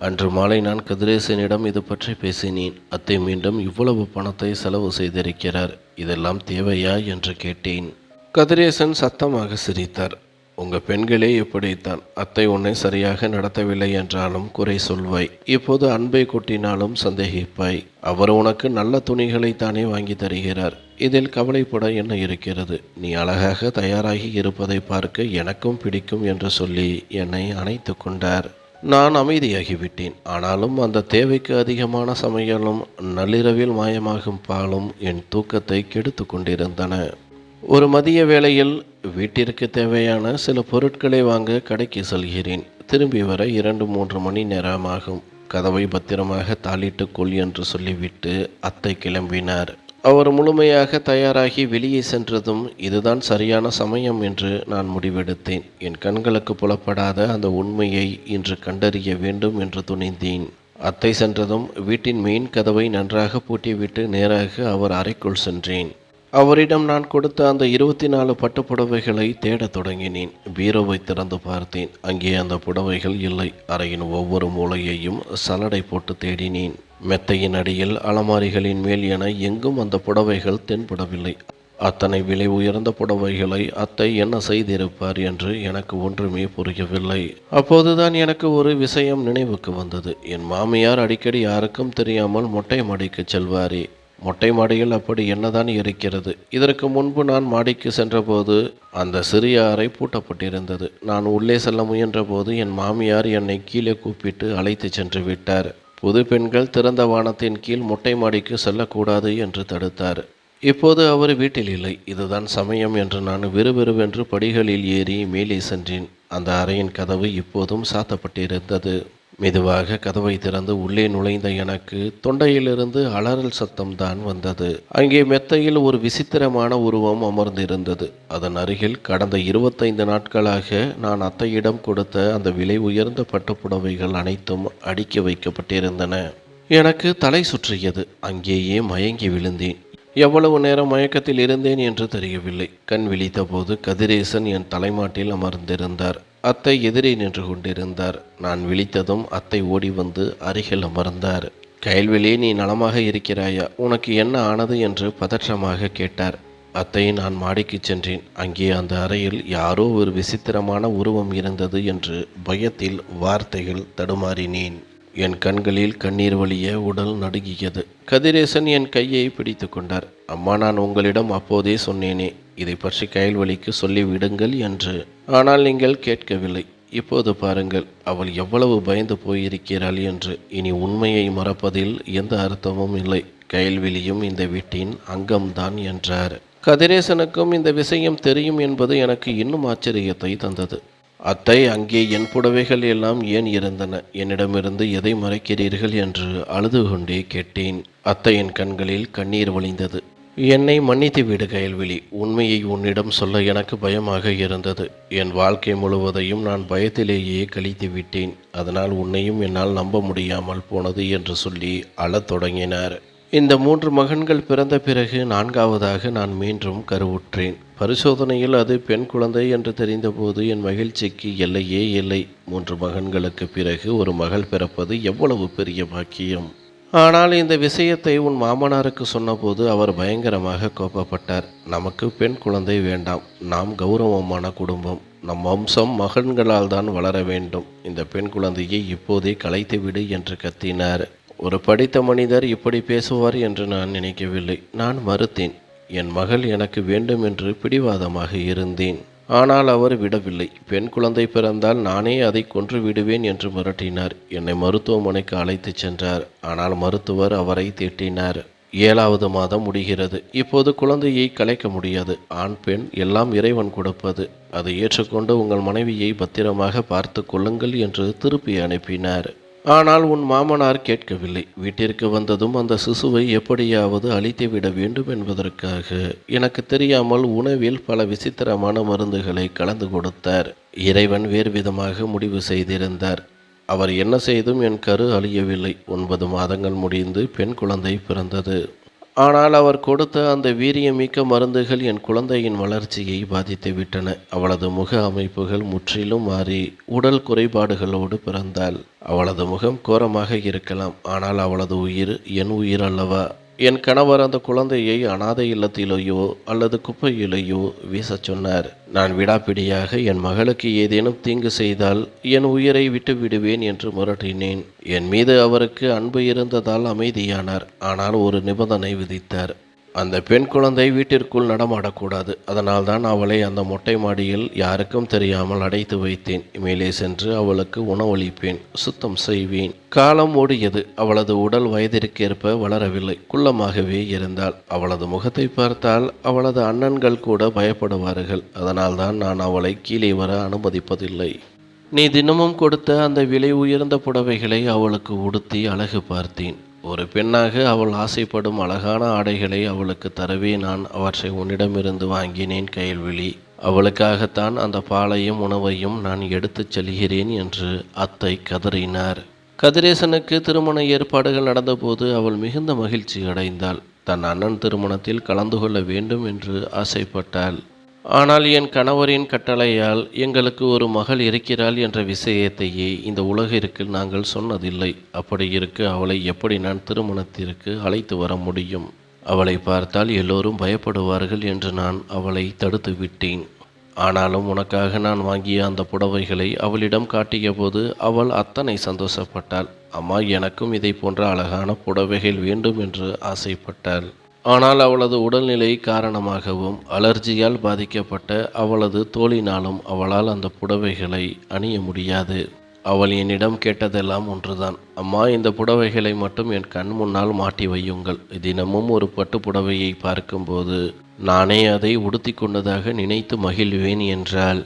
அன்று மாலை நான் கதிரேசனிடம் இது பற்றி பேசினேன். அத்தை மீண்டும் இவ்வளவு பணத்தை செலவு செய்திருக்கிறார். இதெல்லாம் தேவையா என்று கேட்டேன். கதிரேசன் சத்தமாக சிரித்தார். உங்க பெண்களே இப்படித்தான். அத்தை உன்னை சரியாக நடத்தவில்லை என்றாலும் குறை சொல்வாய். இப்போது அன்பை கொட்டினாலும் சந்தேகிப்பாய். அவர் உனக்கு நல்ல துணிகளை தானே வாங்கி தருகிறார். இதில் கவலைப்பட என்ன இருக்கிறது? நீ அழகாக தயாராகி இருப்பதை பார்க்க எனக்கும் பிடிக்கும் என்று சொல்லி என்னை அணைத்து கொண்டார். நான் அமைதியாகிவிட்டேன். ஆனாலும் அந்த தேவைக்கு அதிகமான சமையலும் நள்ளிரவில் மாயமாகும் பாலும் என் தூக்கத்தை கெடுத்து கொண்டிருந்தன. ஒரு மதிய வேளையில் வீட்டிற்கு தேவையான சில பொருட்களை வாங்க கடைக்கு செல்கிறேன். திரும்பி வர 2-3 மணி நேரமாகும். கதவை பத்திரமாக தாளிட்டு கொள் என்று சொல்லிவிட்டு அத்தை கிளம்பினார். அவர் முழுமையாக தயாராகி வெளியே சென்றதும் இதுதான் சரியான சமயம் என்று நான் முடிவெடுத்தேன். என் கண்களுக்கு புலப்படாத அந்த உண்மையை இன்று கண்டறிய வேண்டும் என்று துணிந்தேன். அத்தை சென்றதும் வீட்டின் மெயின் கதவை நன்றாக பூட்டிவிட்டு நேராக அவர் அறைக்குள் சென்றேன். அவரிடம் நான் கொடுத்த அந்த 24 பட்டுப்புடவைகளை தேடத் தொடங்கினேன். பீரோவை திறந்து பார்த்தேன். அங்கே அந்த புடவைகள் இல்லை. அறையின் ஒவ்வொரு மூலையையும் சலடை போட்டு தேடினேன். மெத்தையின் அடியில் அலமாரிகளின் மேல் என எங்கும் அந்த புடவைகள் தென்படவில்லை. அத்தனை விலை உயர்ந்த புடவைகளை அத்தை என்ன செய்திருப்பார் என்று எனக்கு ஒன்றுமே புரியவில்லை. அப்போதுதான் எனக்கு ஒரு விஷயம் நினைவுக்கு வந்தது. என் மாமியார் அடிக்கடி யாருக்கும் தெரியாமல் மொட்டை மாடிக்கு செல்வாரே. மொட்டை மாடியில் அப்படி என்னதான் இருக்கிறது? இதற்கு முன்பு நான் மாடிக்கு சென்றபோது அந்த சிறிய அறை பூட்டப்பட்டிருந்தது. நான் உள்ளே செல்ல முயன்றபோது என் மாமியார் என்னை கீழே கூப்பிட்டு அழைத்து சென்று விட்டார். புது பெண்கள் திறந்த வானத்தின் கீழ் மொட்டை மாடிக்கு செல்லக்கூடாது என்று தடுத்தார். இப்போது அவர் வீட்டில் இல்லை. இதுதான் சமயம் என்று நான் விறுவிறுவென்று படிகளில் ஏறி மேலே சென்றேன். அந்த அறையின் கதவு இப்போதும் சாத்தப்பட்டிருந்தது. மெதுவாக கதவை திறந்து உள்ளே நுழைந்த எனக்கு தொண்டையிலிருந்து அலறல் சத்தம்தான் வந்தது. அங்கே மெத்தையில் ஒரு விசித்திரமான உருவம் அமர்ந்திருந்தது. அதன் அருகில் கடந்த 25 நாட்களாக நான் அத்தையிடம் கொடுத்த அந்த விலை உயர்ந்த பட்டுப்புடவைகள் அனைத்தும் அடுக்கி வைக்கப்பட்டிருந்தன. எனக்கு தலை சுற்றியது. அங்கேயே மயங்கி விழுந்தேன். எவ்வளவு நேரம் மயக்கத்தில் இருந்தேன் என்று தெரியவில்லை. கண் விழித்தபோது கதிரேசன் என் தலைமாட்டில் அமர்ந்திருந்தார். அத்தை எதிரே நின்று கொண்டிருந்தார். நான் விழித்ததும் அத்தை ஓடி வந்து அருகில் அமர்ந்தார். கயல்விழி, நீ நலமாக இருக்கிறாயா? உனக்கு என்ன ஆனது என்று பதற்றமாக கேட்டார். அத்தை, நான் மாடிக்கு சென்றேன். அங்கே அந்த அறையில் யாரோ ஒரு விசித்திரமான உருவம் இருந்தது என்று பயத்தில் வார்த்தைகள் தடுமாறினேன். என் கண்களில் கண்ணீர் வழிய உடல் நடுங்கியது. கதிரேசன் என் கையை பிடித்து கொண்டார். அம்மா, நான் உங்களிடம் அப்போதே சொன்னேனே, இதை பற்றி கயல்விழிக்கு சொல்லிவிடுங்கள் என்று. ஆனால் நீங்கள் கேட்கவில்லை. இப்போது பாருங்கள், அவள் எவ்வளவு பயந்து போயிருக்கிறாள் என்று. இனி உண்மையை மறப்பதில் எந்த அர்த்தமும் இல்லை. கயல்விழியும் இந்த வீட்டின் அங்கம்தான் என்றார். கதிரேசனுக்கும் இந்த விஷயம் தெரியும் என்பது எனக்கு இன்னும் ஆச்சரியத்தை தந்தது. அத்தை, அங்கே என் புடவைகள் எல்லாம் ஏன் இருந்தன? என்னிடமிருந்து எதை மறைக்கிறீர்கள் என்று அழுது கொண்டே கேட்டேன். அத்தையின் கண்களில் கண்ணீர் வழிந்தது. என்னை மன்னித்து விடு கயல்விழி. உண்மையை உன்னிடம் சொல்ல எனக்கு பயமாக இருந்தது. என் வாழ்க்கை முழுவதையும் நான் பயத்திலேயே கழித்து விட்டேன். அதனால் உன்னையும் என்னால் நம்ப முடியாமல் போனது என்று சொல்லி அழத் தொடங்கினார். இந்த 3 மகன்கள் பிறந்த பிறகு 4ஆவதாக நான் மீண்டும் கருவுற்றேன். பரிசோதனையில் அது பெண் குழந்தை என்று தெரிந்தபோது என் மகிழ்ச்சிக்கு எல்லையே இல்லை. 3 மகன்களுக்கு பிறகு ஒரு மகள் பிறப்பது எவ்வளவு பெரிய பாக்கியம்! ஆனால் இந்த விஷயத்தை உன் மாமனாருக்கு சொன்னபோது அவர் பயங்கரமாக கோபப்பட்டார். நமக்கு பெண் குழந்தை வேண்டாம். நாம் கௌரவமான குடும்பம். நம் வம்சம் மகன்களால் தான் வளர வேண்டும். இந்த பெண் குழந்தையை இப்போதே கலைத்து விடு என்று கத்தினார். ஒரு படித்த மனிதர் இப்படி பேசுவார் என்று நான் நினைக்கவில்லை. நான் மறுத்தேன். என் மகள் எனக்கு வேண்டும் என்று பிடிவாதமாக இருந்தேன். ஆனால் அவர் விடவில்லை. பெண் குழந்தை பிறந்தால் நானே அதை கொன்று விடுவேன் என்று மிரட்டினார். என்னை மருத்துவமனைக்கு அழைத்துச் சென்றார். ஆனால் மருத்துவர் அவரை திட்டினார். 7வது மாதம் முடிகிறது. இப்போது குழந்தையை கலைக்க முடியாது. ஆண் பெண் எல்லாம் இறைவன் கொடுப்பது. அதை ஏற்றுக்கொண்டு உங்கள் மனைவியை பத்திரமாக பார்த்து கொள்ளுங்கள் என்று திருப்பி அனுப்பினார். ஆனால் உன் மாமனார் கேட்கவில்லை. வீட்டிற்கு வந்ததும் அந்த சிசுவை எப்படியாவது அழித்துவிட வேண்டும் என்பதற்காக எனக்கு தெரியாமல் உணவில் பல விசித்திரமான மருந்துகளை கலந்து கொடுத்தார். இறைவன் வேறு விதமாக முடிவு செய்திருந்தார். அவர் என்ன செய்தும் என் கரு அழியவில்லை. 9 மாதங்கள் முடிந்து பெண் குழந்தை பிறந்தது. ஆனால் அவர் கொடுத்த அந்த வீரியமிக்க மருந்துகள் என் குழந்தையின் வளர்ச்சியை பாதித்து விட்டன. அவளது முக அமைப்புகள் முற்றிலும் மாறி உடல் குறைபாடுகளோடு பிறந்தாள். அவளது முகம் கோரமாக இருக்கலாம். ஆனால் அவளது உயிர் என் உயிர் அல்லவா? என் கணவர் அந்த குழந்தையை அனாதை இல்லத்திலேயோ அல்லது குப்பையிலேயோ வீசச் சொன்னார். நான் விடாப்பிடியாக என் மகளுக்கு ஏதேனும் தீங்கு செய்தால் என் உயிரை விட்டு விடுவேன் என்று மிரட்டினேன். என் மீது அவருக்கு அன்பு இருந்ததால் அமைதியானார். ஆனால் ஒரு நிபந்தனை விதித்தார். அந்த பெண் குழந்தை வீட்டிற்குள் நடமாடக்கூடாது. அதனால்தான் அவளை அந்த மொட்டை மாடியில் யாருக்கும் தெரியாமல் அடைத்து வைத்தேன். மேலே சென்று அவளுக்கு உணவளிப்பேன், சுத்தம் செய்வேன். காலம் ஓடியது. அவளது உடல் வயதிற்கேற்ப வளரவில்லை. குள்ளமாகவே இருந்தாள். அவளது முகத்தை பார்த்தால் அவளது அண்ணன்கள் கூட பயப்படுவார்கள். அதனால்தான் நான் அவளை கீழே வர அனுமதிப்பதில்லை. நீ தினமும் கொடுத்த அந்த விலை உயர்ந்த புடவைகளை அவளுக்கு உடுத்தி அழகு பார்த்தேன். ஒரு பெண்ணாக அவள் ஆசைப்படும் அழகான ஆடைகளை அவளுக்கு தரவே நான் அவற்றை உன்னிடமிருந்து வாங்கினேன் கயல்விழி. அவளுக்காகத்தான் அந்த பாலையும் உணவையும் நான் எடுத்துச் செல்கிறேன் என்று அத்தை கதறினார். கதிரேசனுக்கு திருமண ஏற்பாடுகள் நடந்தபோது அவள் மிகுந்த மகிழ்ச்சி அடைந்தாள். தன் அண்ணன் திருமணத்தில் கலந்து கொள்ள வேண்டும் என்று ஆசைப்பட்டாள். ஆனால் என் கணவரின் கட்டளையால் எங்களுக்கு ஒரு மகள் இருக்கிறாள் என்ற விஷயத்தையே இந்த உலகிற்கு நாங்கள் சொன்னதில்லை. அப்படி இருக்க அவளை எப்படி நான் திருமணத்திற்கு அழைத்து வர முடியும்? அவளை பார்த்தால் எல்லோரும் பயப்படுவார்கள் என்று நான் அவளை தடுத்து விட்டேன். ஆனாலும் உனக்காக நான் வாங்கிய அந்த புடவைகளை அவளிடம் காட்டிய போது அவள் அத்தனை சந்தோஷப்பட்டாள். அம்மா, எனக்கும் இதை போன்ற அழகான புடவைகள் வேண்டும் என்று ஆசைப்பட்டாள். ஆனால் அவளது உடல்நிலை காரணமாகவும் அலர்ஜியால் பாதிக்கப்பட்ட அவளது தோலினாலும் அவளால் அந்த புடவைகளை அணிய முடியாது. அவள் என்னிடம் கேட்டதெல்லாம் ஒன்றுதான். அம்மா, இந்த புடவைகளை மட்டும் என் கண் முன்னால் மாட்டி வையுங்கள். தினமும் ஒரு பட்டு புடவையை பார்க்கும்போது நானே அதை உடுத்தி கொண்டதாக நினைத்து மகிழ்வேன் என்றாள்.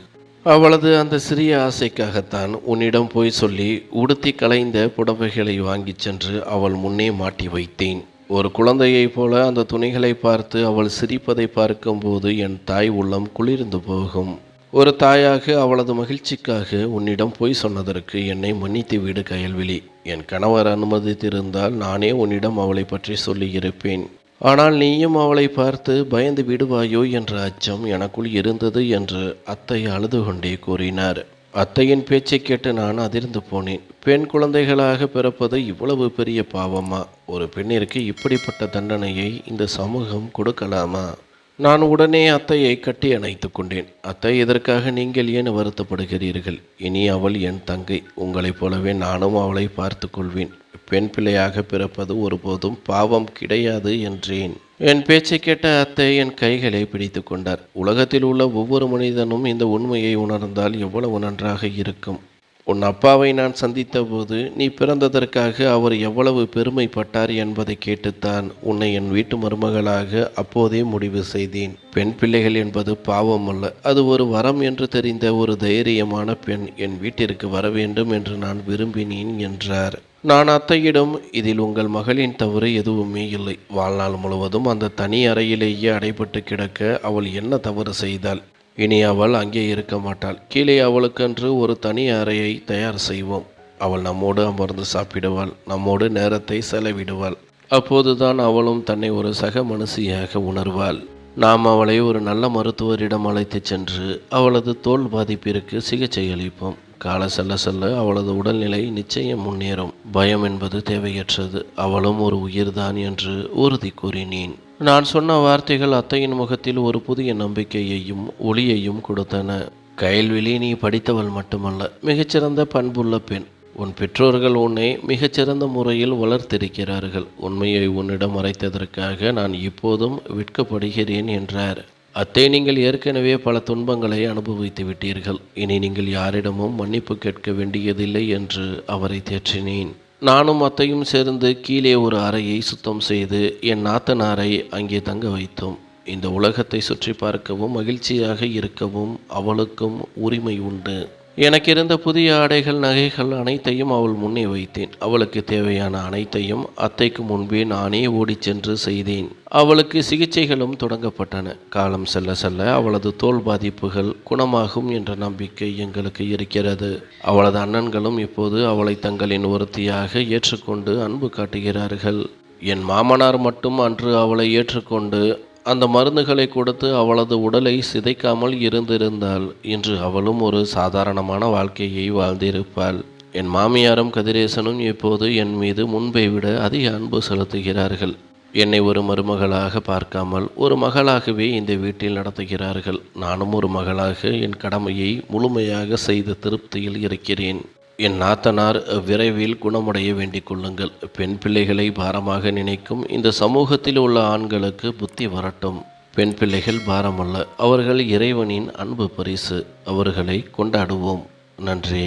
அவளது அந்த சிறிய ஆசைக்காகத்தான் உன்னிடம் போய் சொல்லி உடுத்தி கலைந்த புடவைகளை வாங்கிச் சென்று அவள் முன்னே மாட்டி வைத்தேன். ஒரு குழந்தையைப் போல அந்த துணிகளை பார்த்து அவள் சிரிப்பதை பார்க்கும்போது என் தாய் உள்ளம் குளிர்ந்து போகும். ஒரு தாயாக அவளது மகிழ்ச்சிக்காக உன்னிடம் போய் சொன்னதற்கு என்னை மன்னித்து விடு கயல்விழி. என் கணவர் அனுமதித்திருந்தால் நானே உன்னிடம் அவளை பற்றி சொல்லியிருப்பேன். ஆனால் நீயும் அவளை பார்த்து பயந்து விடுவாயோ என்ற அச்சம் எனக்குள் இருந்தது என்று அத்தை அழுது கொண்டே கூறினார். அத்தையின் பேச்சை கேட்டு நான் அதிர்ந்து போனேன். பெண் குழந்தைகளாக பிறப்பது இவ்வளவு பெரிய பாவமா? ஒரு பெண்ணிற்கு இப்படிப்பட்ட தண்டனையை இந்த சமூகம் கொடுக்கலாமா? நான் உடனே அத்தையை கட்டி அணைத்து கொண்டேன். அத்தை, இதற்காக நீங்கள் ஏன் வருத்தப்படுகிறீர்கள்? இனி அவள் என் தங்கை. உங்களைப் போலவே நானும் அவளை பார்த்து கொள்வேன். பெண் பிள்ளையாக பிறப்பது ஒருபோதும் பாவம் கிடையாது என்றேன். என் பேச்சை கேட்ட அத்தை என் கைகளை பிடித்து கொண்டார். உலகத்தில் உள்ள ஒவ்வொரு மனிதனும் இந்த உண்மையை உணர்ந்தால் எவ்வளவு நன்றாக இருக்கும். உன் அப்பாவை நான் சந்தித்தபோது நீ பிறந்ததற்காக அவர் எவ்வளவு பெருமைப்பட்டார் என்பதை கேட்டுத்தான் உன்னை என் வீட்டு மருமகளாக அப்போதே முடிவு செய்தேன். பெண் பிள்ளைகள் என்பது பாவம் அல்ல, அது ஒரு வரம் என்று தெரிந்த ஒரு தைரியமான பெண் என் வீட்டிற்கு வர வேண்டும் என்று நான் விரும்பினேன் என்றார். நான் அத்தையிடம், இதில் உங்கள் மகளின் தவறு எதுவுமே இல்லை. வாழ்நாள் முழுவதும் அந்த தனி அறையிலேயே அடைபட்டு கிடக்க அவள் என்ன தவறு செய்தாள்? இனி அவள் அங்கே இருக்க மாட்டாள். கீழே அவளுக்கென்று ஒரு தனி அறையை தயார் செய்வோம். அவள் நம்மோடு அமர்ந்து சாப்பிடுவாள், நம்மோடு நேரத்தை செலவிடுவாள். அப்போதுதான் அவளும் தன்னை ஒரு சக மனுஷியாக உணர்வாள். நாம் அவளை ஒரு நல்ல மருத்துவரிடம் அழைத்துச் சென்று அவளது தோல் பாதிப்பிற்கு சிகிச்சை அளிப்போம். கால செல்ல செல்ல அவளது உடல்நிலை நிச்சயம் முன்னேறும். பயம் என்பது தேவையற்றது. அவளும் ஒரு உயிர்தான் என்று உறுதி கூறினேன். நான் சொன்ன வார்த்தைகள் அத்தையின் முகத்தில் ஒரு புதிய நம்பிக்கையையும் ஒளியையும் கொடுத்தன. கயல்விழி, நீ படித்தவள் மட்டுமல்ல, மிகச்சிறந்த பண்புள்ள பெண். உன் பெற்றோர்கள் உன்னை மிகச்சிறந்த முறையில் வளர்த்திருக்கிறார்கள். உண்மையை உன்னிடம் மறைத்ததற்காக நான் இப்போதும் வெட்கப்படுகிறேன் என்றார். அத்தை, நீங்கள் ஏற்கனவே பல துன்பங்களை அனுபவித்து விட்டீர்கள். இனி நீங்கள் யாரிடமும் மன்னிப்பு கேட்க வேண்டியதில்லை என்று அவரை தேற்றினேன். நானும் அத்தையும் சேர்ந்து கீழே ஒரு அறையை சுத்தம் செய்து என் நாத்தனாரை அங்கே தங்க வைத்தோம். இந்த உலகத்தை சுற்றி பார்க்கவும் மகிழ்ச்சியாக இருக்கவும் அவளுக்கும் உரிமை உண்டு. எனக்கு இருந்த புதிய ஆடைகள், நகைகள் அனைத்தையும் அவள் முன்னே வைத்தேன். அவளுக்கு தேவையான அனைத்தையும் அத்தைக்கு முன்பே நானே ஓடிச் சென்று செய்தேன். அவளுக்கு சிகிச்சைகளும் தொடங்கப்பட்டன. காலம் செல்ல செல்ல அவளது தோல் பாதிப்புகள் குணமாகும் என்ற நம்பிக்கை எங்களுக்கு இருக்கிறது. அவளது அண்ணன்களும் இப்போது அவளை தங்களின் ஒருத்தியாக ஏற்றுக்கொண்டு அன்பு காட்டுகிறார்கள். என் மாமனார் மட்டும் அன்று அவளை ஏற்றுக்கொண்டு அந்த மருந்துகளை கொடுத்து அவளது உடலை சிதைக்காமல் இருந்திருந்தால் இன்று அவளும் ஒரு சாதாரணமான வாழ்க்கையை வாழ்ந்திருப்பாள். என் மாமியாரும் கதிரேசனும் இப்போது என் மீது முன்பை விட அதிக அன்பு செலுத்துகிறார்கள். என்னை ஒரு மருமகளாக பார்க்காமல் ஒரு மகளாகவே இந்த வீட்டில் நடத்துகிறார்கள். நானும் ஒரு மகளாக என் கடமையை முழுமையாக செய்த திருப்தியில் இருக்கிறேன். என் நாத்தனார் விரைவில் குணமடைய வேண்டிக் கொள்ளுங்கள். பெண் பிள்ளைகளை பாரமாக நினைக்கும் இந்த சமூகத்தில் உள்ள ஆண்களுக்கு புத்தி வரட்டும். பெண் பிள்ளைகள் பாரமல்ல, அவர்கள் இறைவனின் அன்பு பரிசு. அவர்களை கொண்டாடுவோம். நன்றி.